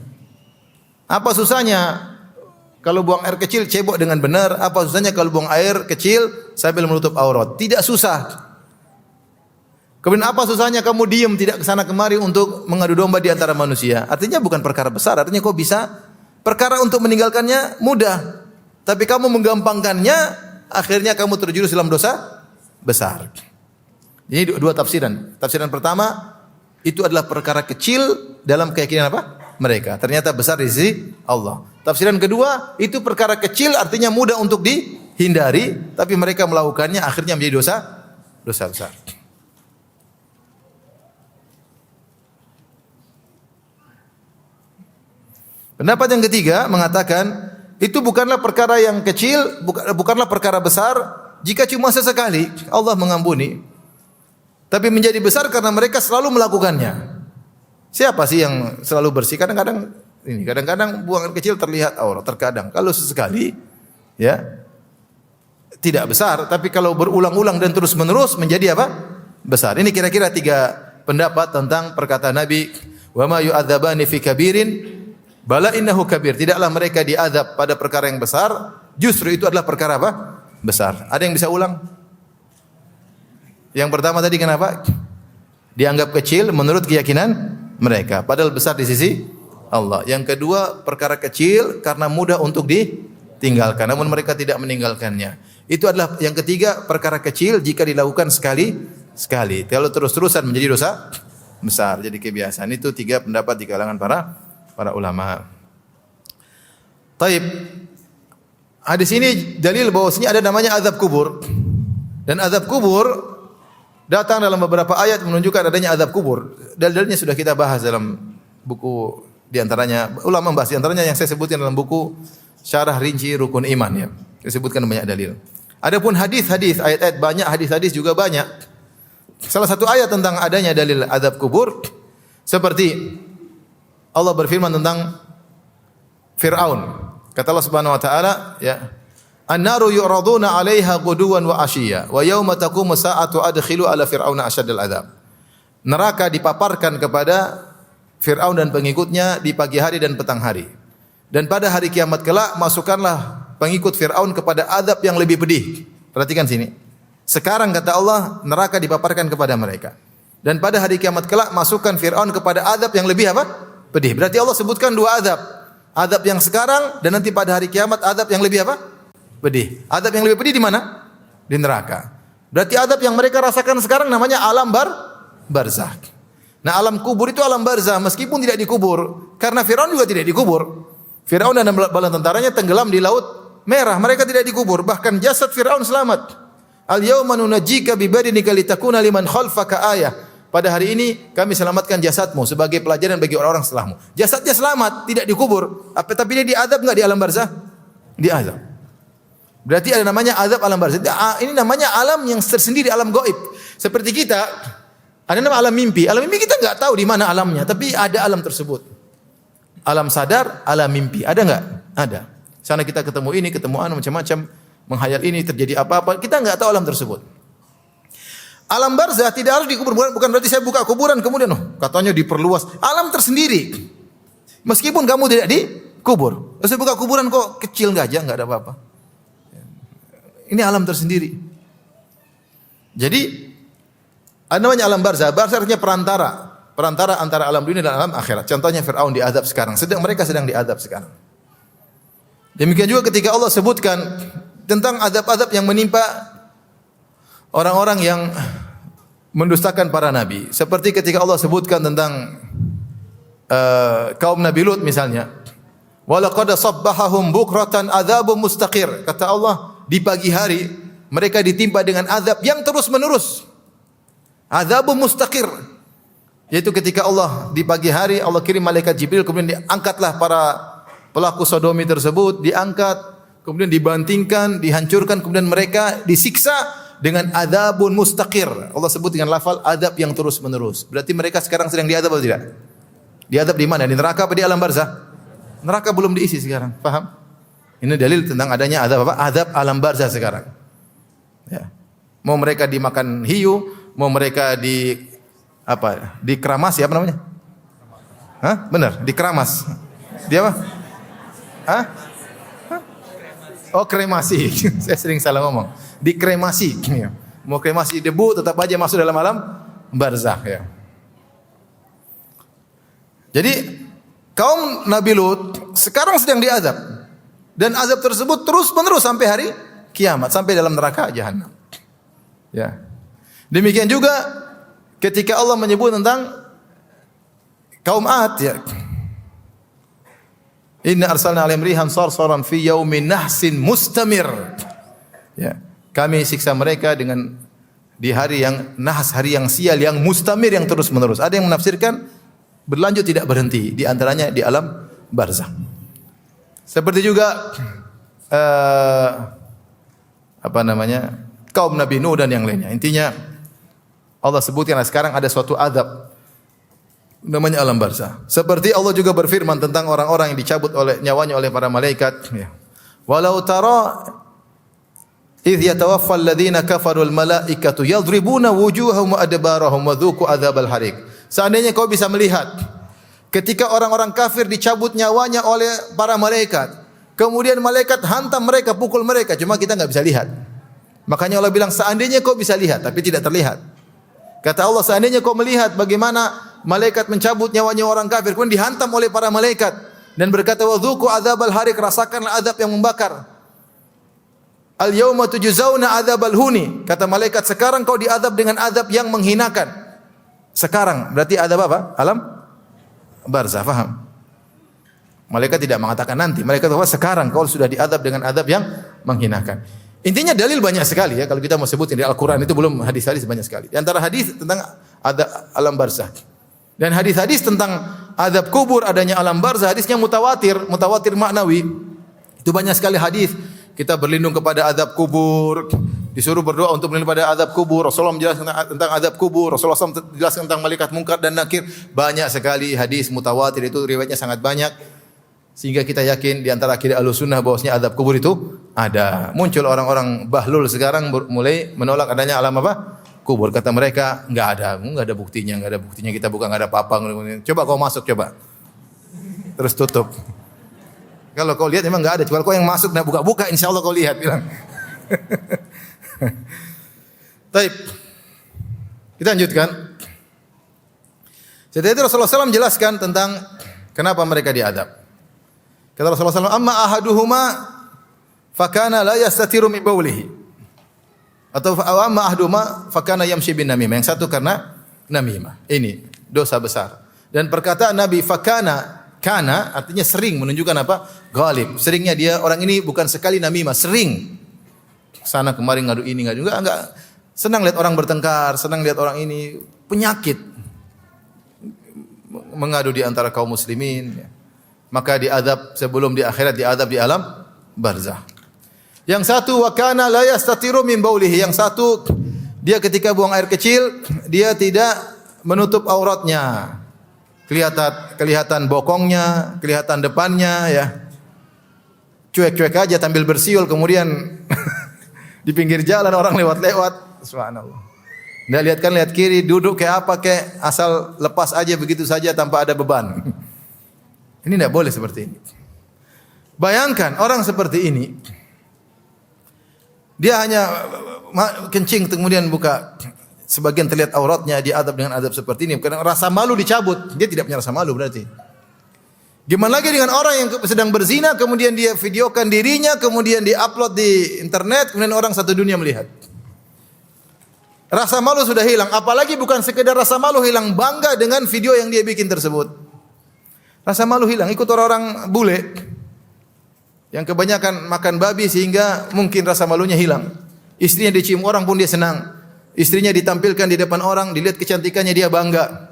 Apa susahnya kalau buang air kecil cebok dengan benar? Apa susahnya kalau buang air kecil sambil menutup aurat? Tidak susah. Kemudian apa susahnya kamu diam tidak ke sana kemari untuk mengadu domba di antara manusia? Artinya bukan perkara besar, artinya kok bisa perkara untuk meninggalkannya mudah. Tapi kamu menggampangkannya, akhirnya kamu terjerumus dalam dosa besar. Ini dua tafsiran. Tafsiran pertama, itu adalah perkara kecil dalam keyakinan apa? Mereka. Ternyata besar di sisi Allah. Tafsiran kedua, itu perkara kecil artinya mudah untuk dihindari, tapi mereka melakukannya akhirnya menjadi dosa besar. Pendapat yang ketiga mengatakan itu bukanlah perkara yang kecil, bukanlah perkara besar jika cuma sesekali Allah mengampuni. Tapi menjadi besar karena mereka selalu melakukannya. Siapa sih yang selalu bersih? Kadang-kadang buang air kecil terlihat aurat, terkadang. Kalau sesekali ya tidak besar, tapi kalau berulang-ulang dan terus-menerus menjadi apa? Besar. Ini kira-kira tiga pendapat tentang perkataan Nabi, wa ma yu'adzabani fi kabirin bala innahu kabir. Tidaklah mereka diazab pada perkara yang besar, justru itu adalah perkara apa? Besar. Ada yang bisa ulang? Yang pertama tadi kenapa? Dianggap kecil menurut keyakinan mereka, padahal besar di sisi Allah. Yang kedua, perkara kecil karena mudah untuk ditinggalkan, namun mereka tidak meninggalkannya. Itu adalah yang ketiga, perkara kecil jika dilakukan sekali. Kalau terus-terusan menjadi dosa besar, jadi kebiasaan. Itu tiga pendapat di kalangan para ulama. Taib. Hadis ini dalil bahwasanya ada namanya azab kubur. Dan azab kubur datang dalam beberapa ayat menunjukkan adanya azab kubur. Dalilnya sudah kita bahas dalam buku, di antaranya ulama membahas, di antaranya yang saya sebutkan dalam buku syarah rinci rukun iman ya. Disebutkan banyak dalil. Adapun hadis-hadis, ayat-ayat banyak, hadis-hadis juga banyak. Salah satu ayat tentang adanya dalil azab kubur seperti Allah berfirman tentang Fir'aun. Kata Allah Subhanahu wa taala, ya. An-naru yu'raduna 'alaiha ghuduwan wa 'ashiyya wa yauma taqumu sa'atu adkhilu ala fir'auna asyaddal adzab. Neraka dipaparkan kepada Fir'aun dan pengikutnya di pagi hari dan petang hari. Dan pada hari kiamat kelak masukkanlah pengikut Fir'aun kepada azab yang lebih pedih. Perhatikan sini. Sekarang kata Allah, neraka dipaparkan kepada mereka. Dan pada hari kiamat kelak masukkan Fir'aun kepada azab yang lebih apa? Pedih. Berarti Allah sebutkan dua azab. Azab yang sekarang dan nanti pada hari kiamat azab yang lebih apa? Pedih. Azab yang lebih pedih di mana? Di neraka. Berarti azab yang mereka rasakan sekarang namanya alam barzakh. Nah, alam kubur itu alam barzakh meskipun tidak dikubur. Karena Fir'aun juga tidak dikubur. Fir'aun dan bala tentaranya tenggelam di laut merah. Mereka tidak dikubur. Bahkan jasad Fir'aun selamat. Al-yawma nunajjika bi badanika litakuna liman khalfaka ayah. Pada hari ini kami selamatkan jasadmu sebagai pelajaran bagi orang-orang setelahmu. Jasadnya selamat, tidak dikubur. Tapi dia diazab enggak di alam barzakh? Diazab. Berarti ada namanya azab alam barzakh. Ini namanya alam yang tersendiri, alam gaib. Seperti kita, ada nama alam mimpi. Alam mimpi kita enggak tahu di mana alamnya, tapi ada alam tersebut. Alam sadar, alam mimpi. Ada enggak? Ada. Sana kita ketemu ini, ketemu macam-macam, menghayal ini, terjadi apa-apa. Kita enggak tahu alam tersebut. Alam barzakh tidak harus dikubur. Bukan berarti saya buka kuburan kemudian katanya diperluas. Alam tersendiri. Meskipun kamu tidak dikubur. Saya buka kuburan kok kecil enggak aja, enggak ada apa-apa. Ini alam tersendiri. Jadi ada namanya alam barzakh. Barzakh artinya perantara antara alam dunia dan alam akhirat. Contohnya Fir'aun diazab sekarang. Mereka sedang diazab sekarang. Demikian juga ketika Allah sebutkan tentang azab-azab yang menimpa orang-orang yang mendustakan para nabi. Seperti ketika Allah sebutkan tentang kaum Nabi Lut misalnya. Walaqad sabbahahum bukratan adzabun mustaqir. Kata Allah, di pagi hari mereka ditimpa dengan azab yang terus-menerus. Adzabun mustaqir. Yaitu ketika Allah di pagi hari Allah kirim malaikat Jibril kemudian diangkatlah para pelaku sodomi tersebut, diangkat, kemudian dibantingkan, dihancurkan, kemudian mereka disiksa dengan adzabun mustaqir. Allah sebut dengan lafal azab yang terus-menerus. Berarti mereka sekarang sedang diazab atau tidak? Diazab di mana? Di neraka apa di alam barzakh? Neraka belum diisi sekarang. Paham? Ini dalil tentang adanya azab apa? Azab alam barzakh sekarang. Ya. Mau mereka dimakan hiu, mau mereka dikeramas, apa namanya? Hah? Benar, dikeramas. Dia apa? Hah? Oh, kremasi. Saya sering salah ngomong. Dikremasi. Mau kremasi debu tetap aja masuk dalam alam barzakh ya. Jadi kaum Nabi Lut sekarang sedang diazab. Dan azab tersebut terus-menerus sampai hari kiamat, sampai dalam neraka jahanam. Ya. Demikian juga ketika Allah menyebut tentang kaum Ad ya. Inna arsalna 'alaihim rihan sarsaran fi yaumin nahsin mustamir. Ya. Kami siksa mereka dengan di hari yang nahas, hari yang sial, yang mustamir, yang terus-menerus. Ada yang menafsirkan berlanjut tidak berhenti, di antaranya di alam barzakh. Seperti juga kaum Nabi Nuh dan yang lainnya. Intinya Allah sebutkan sekarang ada suatu azab namanya alam barzakh. Seperti Allah juga berfirman tentang orang-orang yang dicabut nyawanya oleh para malaikat ya. Walau tara idh yatawaffa alladhina kafaru al-malaikatu yadribuna wujuhahum wa adbarahum wa dhuqu adzabal hariq. Seandainya kau bisa melihat ketika orang-orang kafir dicabut nyawanya oleh para malaikat, kemudian malaikat hantam mereka, pukul mereka, cuma kita enggak bisa lihat. Makanya Allah bilang seandainya kau bisa lihat tapi tidak terlihat. Kata Allah seandainya kau melihat bagaimana malaikat mencabut nyawanya orang kafir kemudian dihantam oleh para malaikat dan berkata wa dhuqu adzabal hariq, rasakanlah azab yang membakar. Al yauma tujzauna adzabal huni. Kata malaikat sekarang kau diazab dengan azab yang menghinakan. Sekarang berarti azab apa? Alam barzakh, paham? Malaikat tidak mengatakan nanti. Malaikat kata sekarang kau sudah diazab dengan azab yang menghinakan. Intinya dalil banyak sekali ya, kalau kita mau sebutin di Al-Qur'an itu belum hadis-hadis banyak sekali. Di antara hadis tentang alam barzakh. Dan hadis-hadis tentang azab kubur, adanya alam barzakh, hadisnya mutawatir maknawi. Itu banyak sekali hadis. Kita berlindung kepada azab kubur, disuruh berdoa untuk berlindung pada azab kubur. Rasulullah menjelaskan tentang azab kubur. Rasulullah SAW menjelaskan tentang malaikat munkar dan nakir. Banyak sekali hadis mutawatir, itu riwayatnya sangat banyak. Sehingga kita yakin di antara akidah Ahlussunnah bahwasanya azab kubur itu ada. Muncul orang-orang bahlul sekarang mulai menolak adanya alam apa? Kubur. Kata mereka enggak ada buktinya, kita bukan enggak ada apa-apa. Coba kau masuk coba. Terus tutup. Kalau kau lihat memang enggak ada. Kalau kau yang masuk dan buka-buka, insya Allah kau lihat. Bilang. Taib. Kita lanjutkan. Setelah itu Rasulullah SAW menjelaskan tentang kenapa mereka diadab. Kata Rasulullah SAW, amma ahaduhuma fakana la yastatiru min baulihi. Atau amma ahaduhuma fakana yamshi bin namimah. Yang satu karena namimah. Ini dosa besar. Dan perkataan Nabi fakana, kana artinya sering, menunjukkan apa? Ghalib. Seringnya dia orang ini bukan sekali namimah, sering. Sana kemari ngadu ini, ngadu enggak. Senang lihat orang bertengkar, senang lihat orang ini penyakit. Mengadu di antara kaum muslimin. Maka diadab sebelum di akhirat, diadab di alam barzah. Yang satu wa kana la yastatiru min baulihi. Yang satu dia ketika buang air kecil, dia tidak menutup auratnya. Kelihatan bokongnya, kelihatan depannya ya. Cuek-cuek aja sambil bersiul, kemudian di pinggir jalan orang lewat-lewat, subhanallah. Enggak lihat kiri, duduk kayak apa kayak asal lepas aja begitu saja tanpa ada beban. Ini enggak boleh seperti ini. Bayangkan orang seperti ini, dia hanya kencing kemudian buka, sebagian terlihat auratnya, diadab dengan adab seperti ini. Karena rasa malu dicabut, dia tidak punya rasa malu berarti. Gimana lagi dengan orang yang sedang berzina, kemudian dia videokan dirinya, kemudian diupload di internet, kemudian orang satu dunia melihat. Rasa malu sudah hilang, apalagi bukan sekedar rasa malu hilang, bangga dengan video yang dia bikin tersebut. Rasa malu hilang, ikut orang-orang bule yang kebanyakan makan babi sehingga mungkin rasa malunya hilang. Istrinya dicium orang pun dia senang. Istrinya ditampilkan di depan orang, dilihat kecantikannya dia bangga.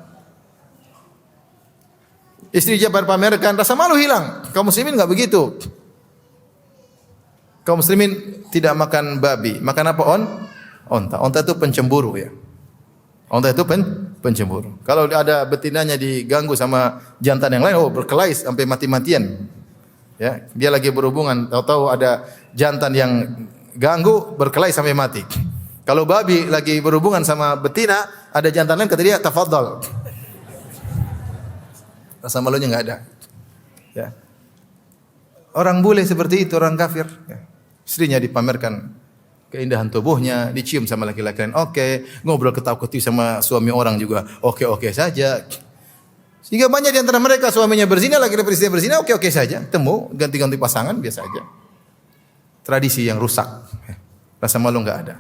Istri dia pamerkan, rasa malu hilang. Kaum muslimin enggak begitu. Kaum muslimin tidak makan babi, makan apa? Onta. Onta itu pencemburu ya. Onta itu pencemburu. Kalau ada betinanya diganggu sama jantan yang lain, berkelahi sampai mati-matian. Ya, dia lagi berhubungan, tahu-tahu ada jantan yang ganggu, berkelahi sampai mati. Kalau babi lagi berhubungan sama betina, ada jantan lain, kata dia, tafadhal. Rasa malunya enggak ada. Ya. Orang bule seperti itu, orang kafir. Ya. Istrinya dipamerkan keindahan tubuhnya, dicium sama laki-laki lain. Oke, ngobrol ketawa-ketiwi sama suami orang juga. Oke saja. Sehingga banyak di antara mereka suaminya berzina, laki-laki istrinya berzina, oke saja. Temu, ganti-ganti pasangan, biasa aja. Tradisi yang rusak. Rasa malu enggak ada.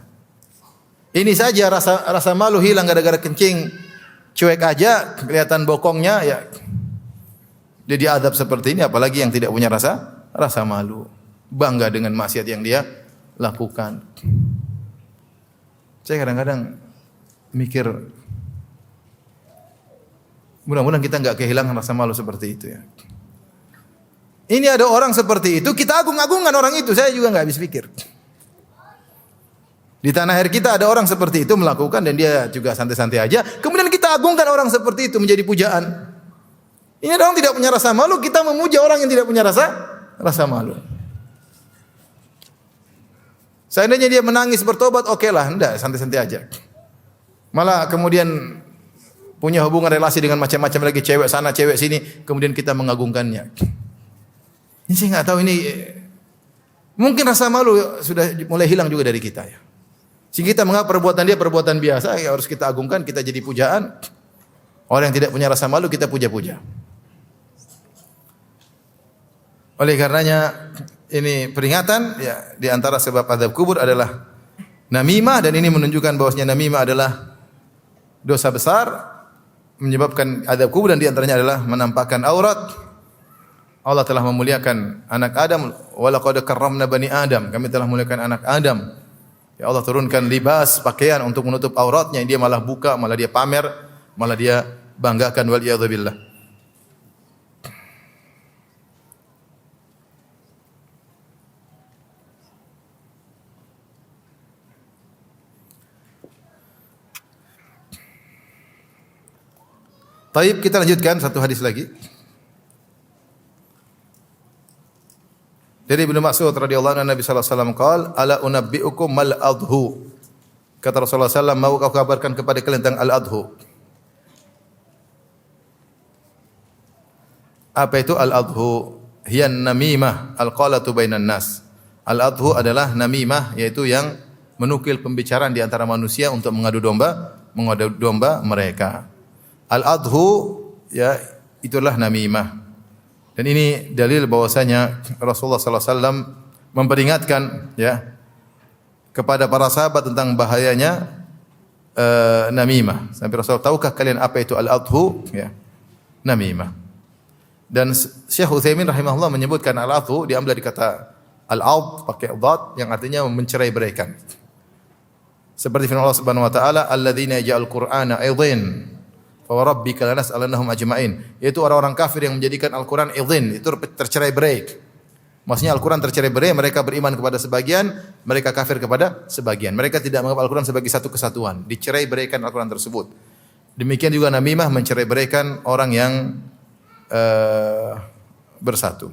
Ini saja rasa malu hilang gara-gara kencing, cuek aja, kelihatan bokongnya ya. Dia diadab seperti ini, apalagi yang tidak punya rasa malu, bangga dengan maksiat yang dia lakukan. Saya kadang-kadang mikir, mudah-mudahan kita enggak kehilangan rasa malu seperti itu ya. Ini ada orang seperti itu, kita agung-agungkan orang itu, saya juga enggak habis pikir. Di tanah air kita ada orang seperti itu melakukan dan dia juga santai-santai aja. Kemudian kita agungkan orang seperti itu menjadi pujaan. Ini orang tidak punya rasa malu, kita memuja orang yang tidak punya rasa malu. Seandainya dia menangis bertobat, oke lah, enggak, santai-santai aja. Malah kemudian punya hubungan relasi dengan macam-macam lagi, cewek sana, cewek sini, kemudian kita mengagungkannya. Ini saya enggak tahu, ini mungkin rasa malu sudah mulai hilang juga dari kita ya. Sehingga kita menganggap perbuatan dia perbuatan biasa, ya harus kita agungkan, kita jadi pujaan. Orang yang tidak punya rasa malu kita puja-puja. Oleh karenanya ini peringatan ya, di antara sebab azab kubur adalah namimah, dan ini menunjukkan bahwasanya namimah adalah dosa besar menyebabkan azab kubur, dan di antaranya adalah menampakkan aurat. Allah telah memuliakan anak Adam, wa laqad karramna bani Adam. Kami telah memuliakan anak Adam. Ya Allah turunkan libas, pakaian untuk menutup auratnya, dia malah buka, malah dia pamer, malah dia banggakan, wal iyadzubillah. Taib, kita lanjutkan satu hadis lagi. Dari Ibnu Mas'ud radhiyallahu anhu, Nabi sallallahu alaihi wasallam qaal, "Ala unabbiukum mal adhu." Kata Rasulullah sallallahu alaihi wasallam, "Mau kau kabarkan kepada kalian tentang al-adhu?" Apa itu al-adhu? Hiya namimah al-qalatu bainan nas. Al-adhu adalah namimah, yaitu yang menukil pembicaraan di antara manusia untuk mengadu domba mereka. Al-adhu, ya, itulah namimah. Dan ini dalil bahwasanya Rasulullah sallallahu alaihi wasallam memperingatkan, ya, kepada para sahabat tentang bahayanya namimah. Sampai Rasul, tahukah kalian apa itu al-adhu? Ya, namimah. Dan Syekh Utsaimin rahimahullah menyebutkan al-adhu diambil dari kata al-adh pakai dhat yang artinya mencerai-beraikan. Seperti firman Allah Subhanahu wa taala, "Alladzina yaj'al Qur'ana aidhin fa rabbika lanas'alannahum ajma'in." Yaitu orang-orang kafir yang menjadikan Al-Qur'an idhin, itu tercerai-berai. Maksudnya Al-Qur'an tercerai-berai, mereka beriman kepada sebagian, mereka kafir kepada sebagian. Mereka tidak menganggap Al-Qur'an sebagai satu kesatuan, dicerai-beraikan Al-Qur'an tersebut. Demikian juga namimah mencerai-beraikan orang yang bersatu.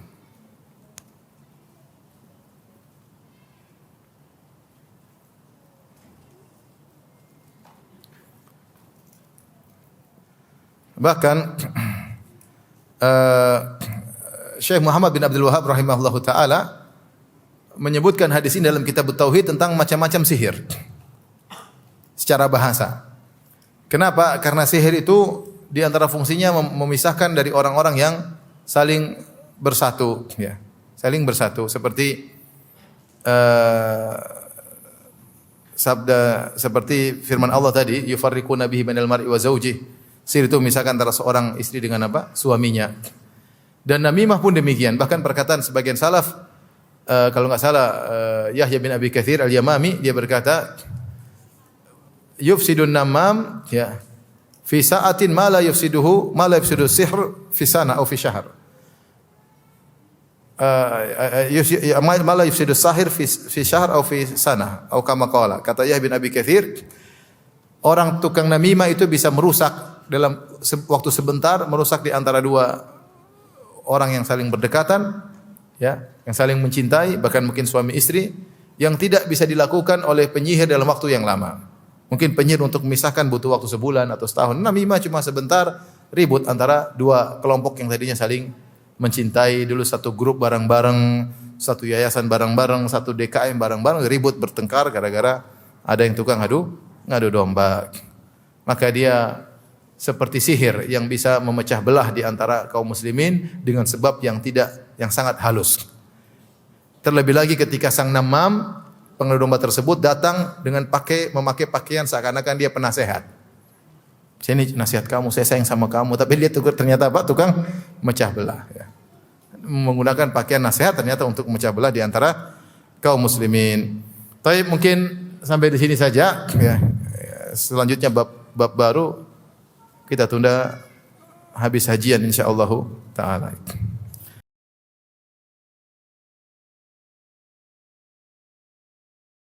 Bahkan Syekh Muhammad bin Abdul Wahhab rahimahullahu taala menyebutkan hadis ini dalam kitab Tauhid tentang macam-macam sihir secara bahasa. Kenapa? Karena sihir itu di antara fungsinya memisahkan dari orang-orang yang saling bersatu, ya. Saling bersatu seperti sabda seperti firman Allah tadi, yufarriquna bihi bainal mar'i wa zawjihi. Sihir itu misalkan antara seorang istri dengan apa? Suaminya. Dan namimah pun demikian. Bahkan perkataan sebagian salaf, kalau enggak salah Yahya bin Abi Katsir Al-Yamami, dia berkata, yufsidun namam, ya, fi sa'atin ma la yufsiduhu ma la yufsidu sihr fi sana atau fi syahr. Ma la yufsidu sahir fi syahr atau fi sana atau kama qala. Kata Yahya bin Abi Katsir, orang tukang namimah itu bisa merusak dalam waktu sebentar, merusak di antara dua orang yang saling berdekatan, ya, yang saling mencintai, bahkan mungkin suami istri, yang tidak bisa dilakukan oleh penyihir dalam waktu yang lama. Mungkin penyihir untuk memisahkan butuh waktu sebulan atau setahun. Namimah cuma sebentar, ribut antara dua kelompok yang tadinya saling mencintai, dulu satu grup bareng-bareng, satu yayasan bareng-bareng, satu DKM bareng-bareng, ribut bertengkar gara-gara ada yang tukang ngadu domba. Maka dia seperti sihir yang bisa memecah belah di antara kaum muslimin dengan sebab yang sangat halus. Terlebih lagi ketika sang namam, pengadu domba tersebut datang dengan memakai pakaian seakan-akan dia penasehat. Saya ini nasihat kamu, saya sayang sama kamu, tapi dia ternyata apa? Tukang mecah belah, ya. Menggunakan pakaian nasihat ternyata untuk memecah belah di antara kaum muslimin. Tapi mungkin sampai di sini saja, ya. Selanjutnya bab baru kita tunda habis hajian insyaallah taala.